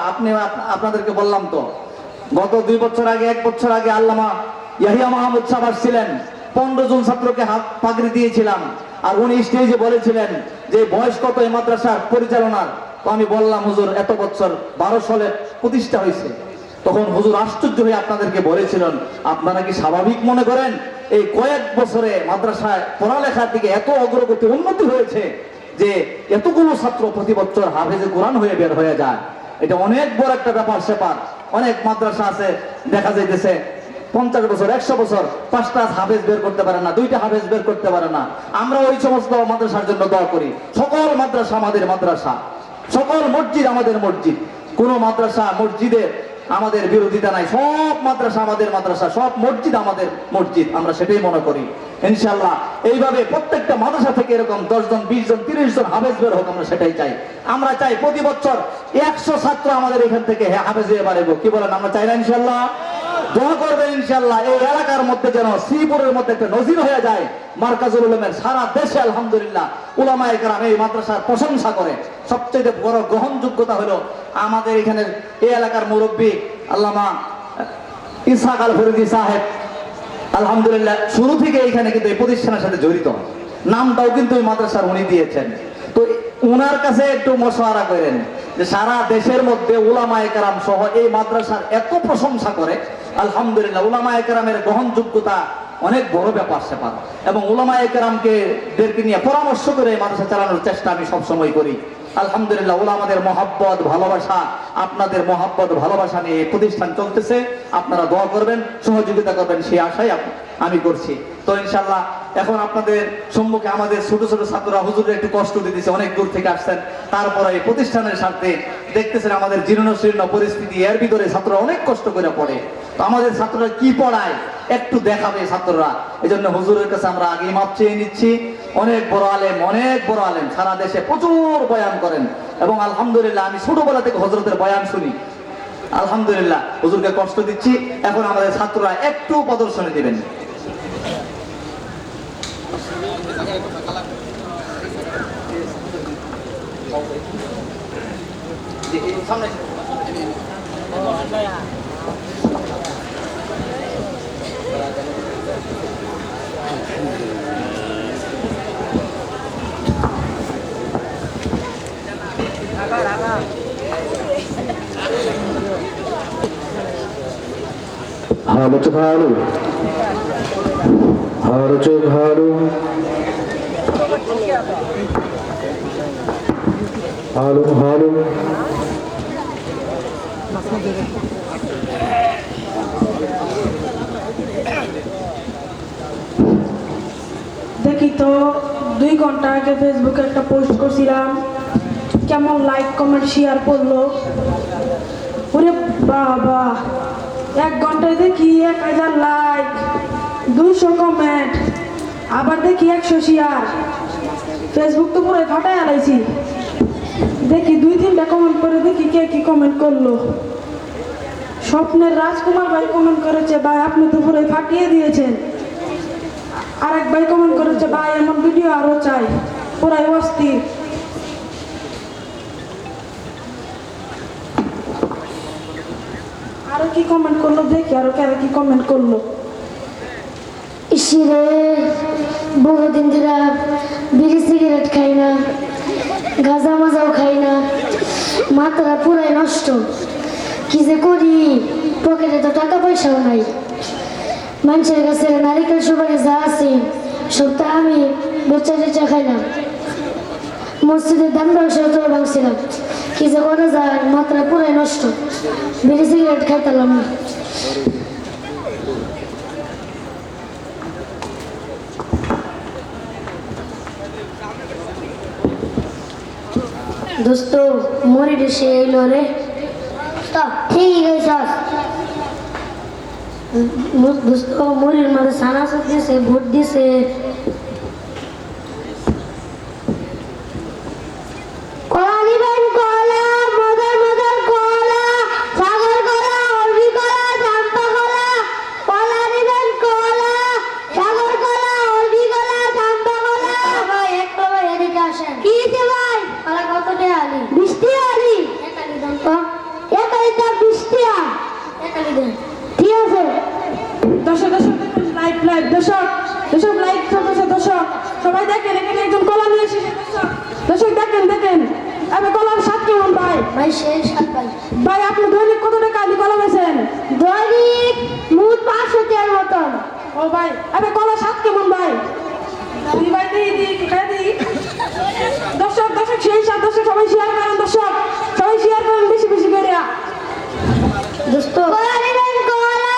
আপনাদেরকে বললাম তো গত 2 বছর আগে 1 বছর আগে আল্লামা ইয়াহিয়া মাহমুদ সাহেব আসছিলেন, 15 জন ছাত্রকে পাগড়ি দিয়েছিলাম। আর উনি স্টেজে বলেছিলেন যে বয়স কত এই মাদ্রাসার পরিচালনার। তো আমি বললাম হুজুর এত বছর 12 সালে প্রতিষ্ঠা হয়েছে। তখন হুজুর আশ্চর্য হয়ে আপনাদেরকে বলেছিলেন, আপনারা কি স্বাভাবিক মনে করেন এই কয়েক বছরে মাদ্রাসায় পড়ালেখার দিকে এত অগ্রগতি উন্নতি হয়েছে যে এতগুলো ছাত্র প্রতি বছর হাফেজে কোরআন হয়ে বের হয়ে যায়? এটা অনেক বড় একটা ব্যাপার স্যাপার। অনেক মাদ্রাসা আছে দেখা যাইতেছে 50 বছর 100 বছর 5টা হাফেজ বের করতে পারে না, 2টা হাফেজ বের করতে পারে না। আমরা ওই সমস্ত মাদ্রাসার জন্য দোয়া করি। সকল মাদ্রাসা আমাদের মাদ্রাসা, সকল মসজিদ আমাদের মসজিদ। কোন মাদ্রাসা মসজিদের আমাদের বিরোধিতা নাই, সব মাদ্রাসা আমাদের মাদ্রাসা, সব মসজিদ আমাদের মসজিদ, আমরা সেটাই মনে করি। ইনশাআল্লাহ এইভাবে প্রত্যেকটা মাদ্রাসা থেকে এরকম 10 জন 20 জন 30 জন হাফেজ বের হোক, আমরা সেটাই চাই। আমরা চাই প্রতি বছর 100 ছাত্র আমাদের এখান থেকে হাফেজ হয়ে বাড়াবো, কি বলেন? আমরা চাই না ইনশাআল্লাহ? দোয়া করবেন ইনশাআল্লাহ এই এলাকার মধ্যে যেন শ্রীপুরের মধ্যে একটা নজির হয়ে যায়। মার্কাজুল উলুমের সারা দেশে আলহামদুলিল্লাহ উলামায়ে কেরাম এই মাদ্রাসার প্রশংসা করে। সবচেয়ে বড় গ্রহণযোগ্যতা হলো আমাদের এখানে এই এলাকার মুরব্বী আল্লামা ইসহাক আল ফরিদি সাহেব আলহামদুলিল্লাহ শুরু থেকে এখানে কিন্তু এই প্রতিষ্ঠানের সাথে জড়িত, নামটাও কিন্তু এই মাদ্রাসার উনি দিয়েছেন। তো ওনার কাছে একটু মশওয়ারা করেন যে সারা দেশের মধ্যে উলামায়ে কেরাম সহ এই মাদ্রাসার এত প্রশংসা করে। আলহামদুলিল্লাহ উলামায়ে কেরামের গ্রহণযোগ্যতা অনেক বড় ব্যাপার স্যাপার, এবং উলামায়ে কেরামকে নিয়ে পরামর্শ করে এই মাদ্রাসা চালানোর চেষ্টা আমি সবসময় করি। আলহামদুলিল্লাহ উলামাদের মহাব্বত ভালোবাসা, আপনাদের মহাব্বত ভালোবাসা নিয়ে এই প্রতিষ্ঠান চলতেছে। আপনারা দোয়া করবেন, সহযোগিতা করবেন, সেই আশাই আমি করছি। তো ইনশাআল্লাহ এখন আপনাদের সম্মুখে আমাদের ছোট ছোট ছাত্ররা হুজুরের একটু কষ্ট দিতেছে, অনেক দূর থেকে আসছেন, তারপরে এই প্রতিষ্ঠানের স্বার্থে দেখতেছেন আমাদের জীর্ণ শীর্ণ পরিস্থিতি, এর ভিতরে ছাত্ররা অনেক কষ্ট করে পড়ে। তো আমাদের ছাত্ররা কি পড়ায় একটু দেখাবে ছাত্ররা, এই জন্য হুজুরের কাছে আমরা আগেই মাপ চেয়ে নিচ্ছি। অনেক বড় আলেম সারা দেশে প্রচুর বয়ান করেন, এবং আলহামদুলিল্লাহ আমি ছোটবেলা থেকে হজরতের বয়ান শুনি। আলহামদুলিল্লাহ হুজুরকে কষ্ট দিচ্ছি, এখন আমাদের ছাত্ররা একটু প্রদর্শনী দিবেন। Haru haru, haru cuk haru, haru haru. দেখি তো 2 ঘন্টা আগে ফেসবুকে একটা পোস্ট করছিলাম, কেমন লাইক কমেন্ট শেয়ার করলো। ওরে বাবা, 1 ঘন্টায় দেখি 1000 লাইক, 200 কমেন্ট, আবার দেখি 100 শেয়ার। ফেসবুক তো পুরো ফাটায় আলাইছি। দেখি 2-3টা কমেন্ট করে দেখি কে কি কমেন্ট করলো। স্বপ্নের রাজকুমার ভাই কমেন্ট করেছে, ভাই আপনি তো পুরো ফাটিয়ে দিয়েছেন। আরেক ভাই কমেন্ট করেছে, ভাই এমন ভিডিও আরো চাই, পুরাই অস্থির। আরো কি কমেন্ট করলো দেখি, আরো কারা কি কমেন্ট করলো। ইসিরে বহুদিন ধরে বিড়ি সিগারেট খাই না, গাঁজা মাজাও খাই না, মাথাটা পুরাই নষ্ট। কি যে করি, পকেটে তো টাকা পয়সাও নাই। মানুষের কাছে নারিকেল সুপারি যা আছে সবটা আমি বেচা টেচা খাইলাম। মসজিদের দাম ব্যবসা তো ভাঙছিলাম। কি যে করা যায়, মাত্রা পুরাই নষ্ট। বিড়ি সিগারেট খাইতাম না। দোস্ত মরি দেশে এলো রে, ঠিকই গেছস দোস্ত। মরির মাঝে সানা দিয়েছে, ভোট দিছে। সবাই দেখেন, এখানে একজন কলা নিয়ে এসেছে। দর্শক দেখেন দেখেন, আমি কলার স্বাদ কেমন ভাই? ভাই সেই সাত ভাই। ভাই আপনি দৈনিক কত টাকা আলু কলা বেছেন? দৈনিক মোট 500 টাকার মতন। ও ভাই, আমি কলার স্বাদ কেমন ভাই? ভাই দিই খাই দিই। দর্শক সেই স্বাদ। দর্শক সবাই শেয়ার করেন, দর্শক সবাই শেয়ার করেন বেশি বেশি করে। দোস্ত কলা নিবেন, কলা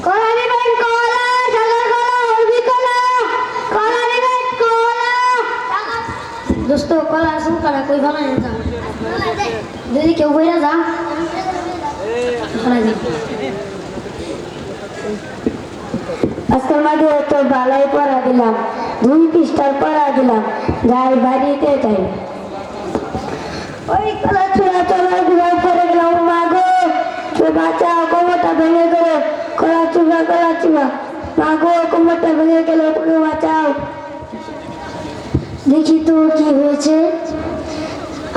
কলা নিবেন, কলা সাগর কলা, হলদি কলা, কলা নিবেন, কলা। দোস্ত কলা সুলকাটা কই ভালো না যা, যদি কেউ বইরা যা আজকের মাঝে তো ভালোই পড়া দিলাম, 2 পৃষ্ঠার পড়া দিলাম, যাই বাড়িতে যাই। ওই কলা চূড়া চলার ঘুরে পড়ে গেলাম, মাগো বাঁচাও, কোমরটা ভেঙে গেল। কলা চূড়া মাগো কোমরটা ভেঙে গেল, বাঁচাও। দেখি তো কি হয়েছে।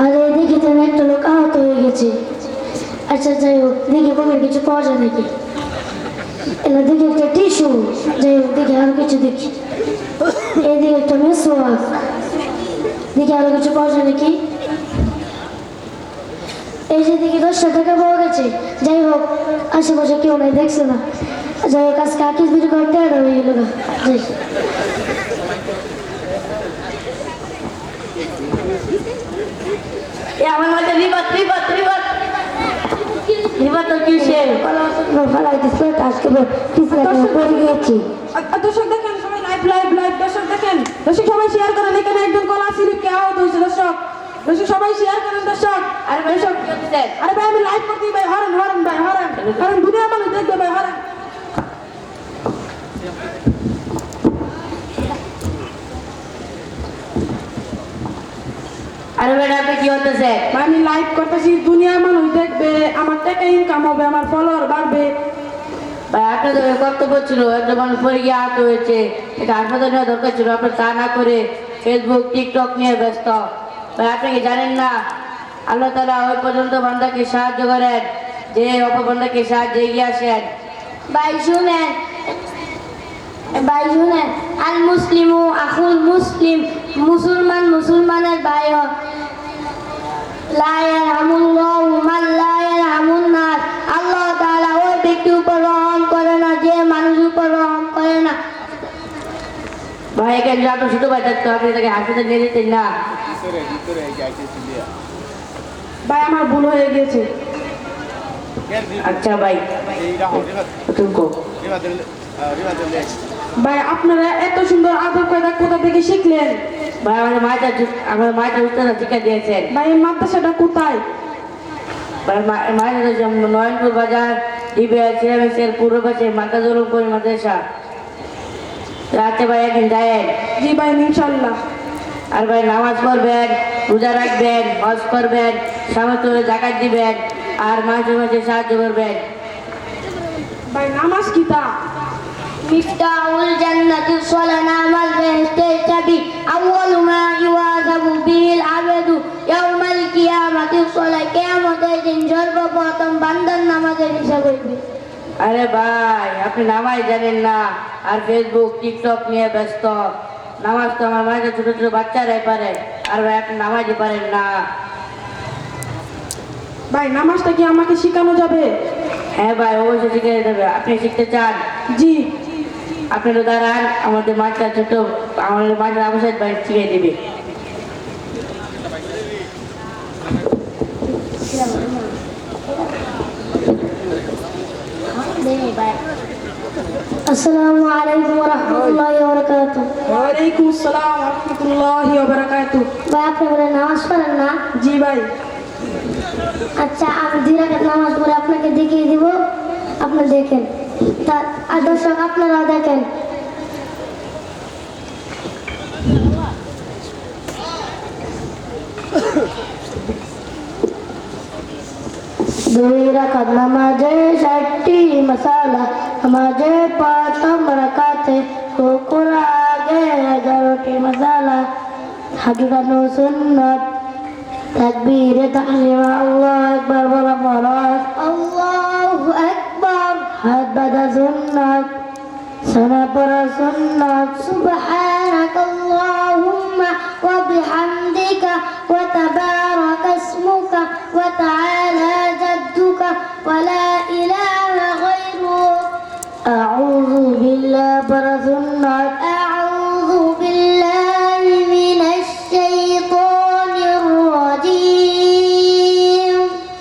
আরে দেখি তো একটা লোক আহত হয়ে গেছে। আচ্ছা যাই হোক, দেখি কোমর কিছু পাওয়া যায় নাকি। এলা দেখি একটা টিস্যু, যাই হোক দেখি আরো কিছু। দেখি এইদিকে একটা মেসোয়াক, দেখি আরো কিছু পাওয়া যায় নাকি। এই যে দেখি 10 টাকা পাওয়া গেছে। যাই হোক আশেপাশে কেউ নাই, দেখছে না। যাই হোক আজকে আকিস বিক্রি করতে হয়ে গেল। যাই আমার মাঝে বিপদ। এবার তো কিসে ফেলাই দিচ্ছে আজকে পিছনে পড়ে গিয়েছি দর্শক দেখেন সবাই লাইভ লাইভ লাইভ দর্শক দেখেন দর্শক সবাই শেয়ার করেন এখানে একজন কলা স্লিপ কে আউট হয়েছে দর্শক দর্শক সবাই শেয়ার করেন দর্শক আরে ভাই সব আরে ভাই আমি লাইভ করতে ভাই হরেন হরেন ভাই হরেন কারণ দুনিয়া মানুষ দেখবে ভাই হরেন আরে ভাই রাতে কি হতেছে ভাই আমি লাইভ করতেছি দুনিয়া মানুষ দেখবে আমার টাকা ইনকাম হবে আমার ফলোয়ার বাড়বে ভাই আপনাদের কর্তব্য ছিল একটা মানুষ পরে গিয়ে আহত হয়েছে এটা হাসপাতাল নেওয়া দরকার ছিল আপনার তা না করে ফেসবুক টিকটক নিয়ে ব্যস্ত ভাই আপনি কি জানেন না আল্লাহ তাআলা ওই পর্যন্ত বান্দাকে সাহায্য করেন যে অপবান্দাকে সাহায্যে এগিয়ে আসেন ভাই শুনেন আল মুসলিমু আখুল মুসলিম মুসলমান মুসলমানের ভাই হয় লা ইয়ারহামুল্লাহু মান লা ইয়ারহামুন নাস আল্লাহ তাআলা ওই ব্যক্তির উপর রহম করে না যে মানুষের উপর রহম করে না ভাই এখানে যত ছোট ভাই থাকতো আপনি তাকে হাসপাতালে নিয়ে যেতেন না ভাই আমার ভুল হয়ে গেছে আচ্ছা ভাই তুমি কো ভাই আপনারা এত সুন্দর আদব কায়দা কোথা থেকে শিখলেন ভাই আমার মায়ের উত্তর শিক্ষা দিয়েছেন ভাই এই মাদ্রাসাটা কোথায় মায়ের নয়নপুর বাজার ডিবিআর সিরামিক্সের পূর্ব পাশে মাদ্রাসা উলুম মাদ্রাসা রাতে ভাই একদিন যায়েন জি ভাই ইনশাআল্লাহ আর ভাই নামাজ পড়বেন রোজা রাখবেন হজ করবেন সামর্থ্য হলে জাকাত দিবেন আর মাঝে মাঝে সাহায্য করবেন ভাই নামাজ কি তা মিফতাহুল জান্নাতি সালাহ নামাজ বেহেশতের চাবি আউয়ালু মা ইউয়াযাবু বিল আবদু ইয়াউমাল কিয়ামাতি সালাহ কিয়ামতের দিন সর্বপ্রথম বান্দার নামাজের হিসাব হইবে আরে ভাই আপনি নামাজ জানেন না আর ফেসবুক টিকটক নিয়ে ব্যস্ত নামাজ তো আমার মাঝে ছোট ছোট বাচ্চারাই পারে আর ভাই আপনি নামাজই পারেন না ভাই নামাজটা কি আমাকে শেখানো যাবে হ্যাঁ ভাই অবশ্যই শিখে দেবে আপনি শিখতে চান জি আপনি তো দাঁড়ান আমাদের মাছটা ছোট আমাদের মাছের আবশ্যক ভাই শিখিয়ে দেবে আসসালামু আলাইকুম ওয়া রাহমাতুল্লাহি ওয়া বারাকাতুহু ওয়ালাইকুম আসসালাম ওয়া রাহমাতুল্লাহি ওয়া বারাকাতুহু ভাই আপনি বলে নামাজ পড়েন না জি ভাই আচ্ছা আমি 2 রাকাত নামাজ পড়ে আপনাকে দেখিয়ে দিব আপনি দেখেন আর দর্শক আপনারাও দেখেন দুই রাকাত নামাজে 60টি মাসালা নামাজে 5 রাকাতে রুকুর আগে 11টি মাসালা হাকিকাত ও সুন্নাত তাকবীরে তাহলিমা আল্লাহু আকবার বলা ফরজ আল্লাহু আকবার হাত বাঁধা সুন্নাত সানা পড়া সুন্নাত সুবহানাকাল্লাহুম্মা ওয়া বিহামদিকা ওয়া তাবারাকা ইসমুকা ওয়া তাআলা জাদ্দুকা ওয়া লা ইলাহা গায়রুক আউযু বিল্লাহি পড়া সুন্নাত আউযু বিল্লাহি মিনাশ শাইতানির রাজীম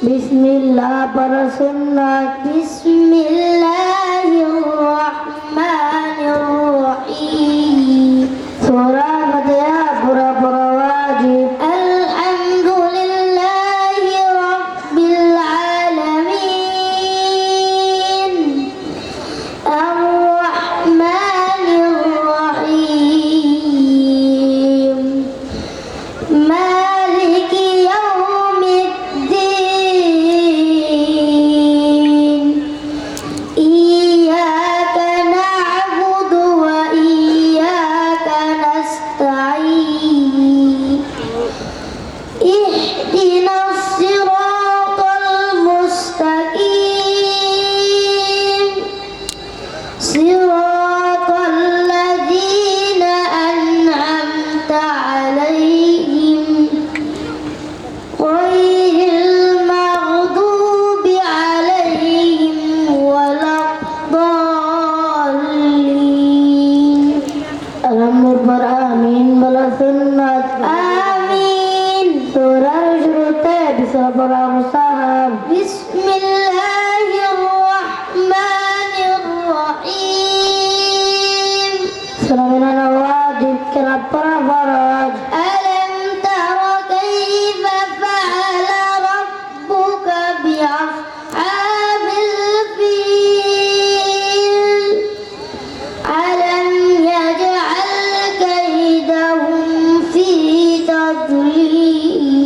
বিসমিল্লাহ পড়া সুন্নাত বিসমিল্লাহির রহমানির রহিম সূরা ফাতিহা পুরা পড়া ওয়াজিব আলহামদুলিল্লাহি রাব্বিল আলামিন আর রহমানির রহিম মালিকি ইয়াউমিদ্দিন ইয়্যাকা না'বুদু ওয়া ইয়্যাকা নাস্তাঈন ইহদিনাস সিরাতাল মুস্তাকিম সিরাতাল লাযীনা আন'আমতা আলাইহিম গhayril maghdubi alayhim waladdallin Alhamdulillah amin bala sunnat amin surah syurute bisa para musahab bismillah من الواجب كرات فرج ألم تر كيف فعل ربك بأصحاب الفيل ألم يجعل كيدهم في تضليل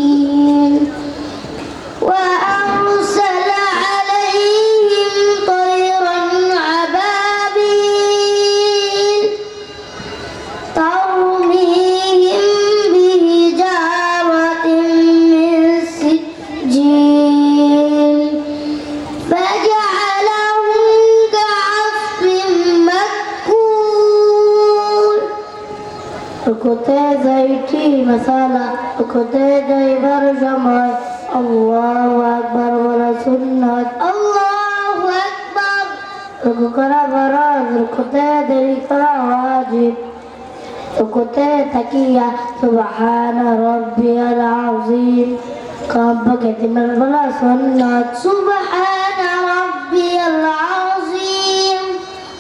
وأرسل عليهم طيرا أبابيل ترميهم بحجارة من سجيل فجعلهم كعصف مأكول ركوتي زيتي مسالة ركوتي دايبر جمال الله أكبر ولا سنة الله أكبر ركو كرا فراز ركوتي دري كرا واجب ركوتي تكية سبحان ربي العظيم كم بكت من ولا سنة سبحان ربي العظيم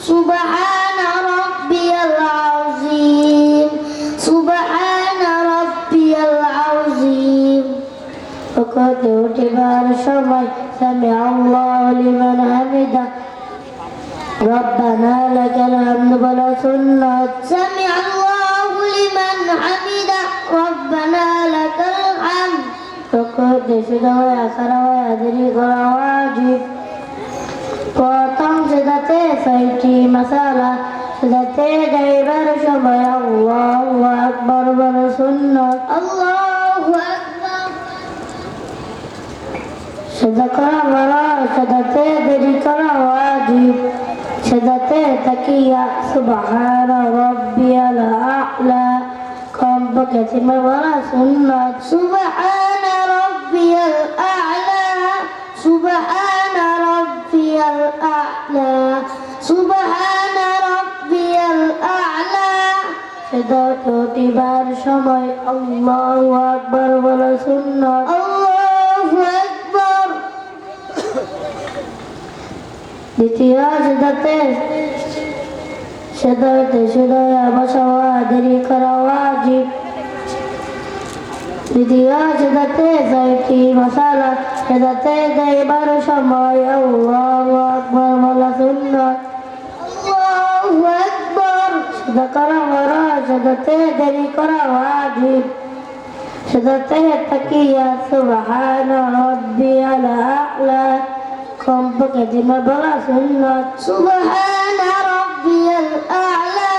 سبحان ربي العظيم سبحان ربي العظيم ركوتي وتبار شمي سمع الله لمن حمده ربنا لك الحمد ولا سنة سمع الله لمن حمده ربنا لك الحمد ركوتي شدوى كروى أدري كرا واجب potong sedate saiti masalah sedate daibar syabaya Allahu Akbar wa sunnah الله أكبر sedekah wala sedate dari kala wajib sedate takiyah subhana rabbiyal a'la kam bakati wala sunnah سبحان ربي الأعلى سبحان ربي الأعلى سبحان ربي الأعلى sedate tibar syamai Allahu Akbar wa sunnah الله أكبر Ditya sedate sedaya masawa dari kara wajib Ditya sedate saiti masalah sedate dari baru samai Allahu Akbar wala sunnah الله أكبر sedekara wara sedate dari kara wajib sedate takiyah subhana rabbiyal a'la kom pakai bala sunnah سبحان ربي الأعلى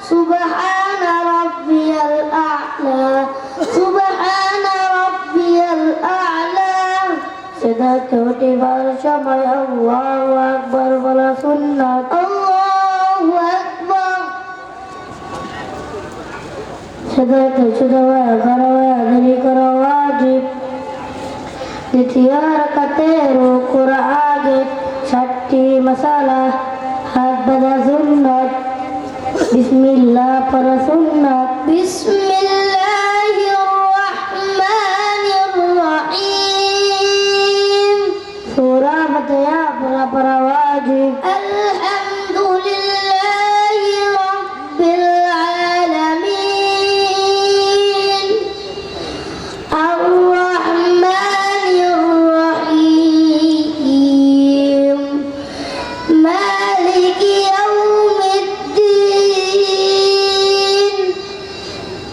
سبحان ربي الأعلى سبحان ربي الأعلى sedate tibar samai Allahu Akbar wala sunnah الله أكبر sedate sedaya karawa dari kara wajib Ditya rakateru qur'age satti masalah had bada sunnat bismillah para sunnat بسم الله الرحمن الرحيم surah bataya para wajib الحمد لله رب العالمين الرحمن الرحيم مالك يوم الدين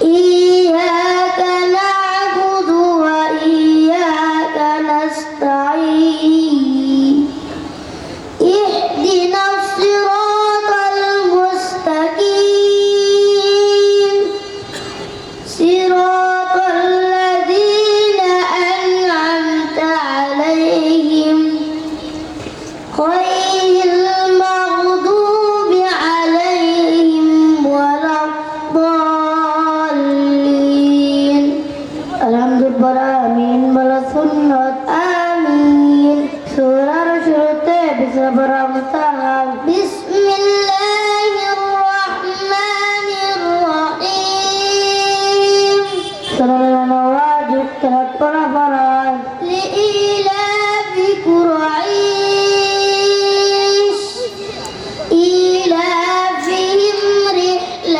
إياك نعبد وإياك نستعين اهدنا الصراط المستقيم صراط الذين أنعمت عليهم غير المغضوب عليهم ولا الضالين alhamdulillah amin wala sunnat آمين surah syurute bisa beramtahan بسم الله الرحمن الرحيم surah wajib kerat para لإيلاف قريش إيلافهم رحلة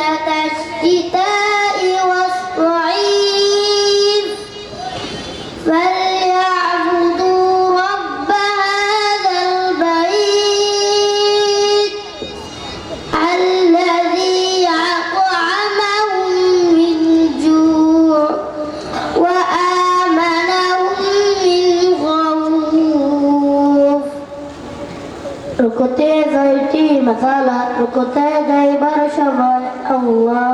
আল্লাহ তাআলা রুকুতে যাইবার সময় আল্লাহ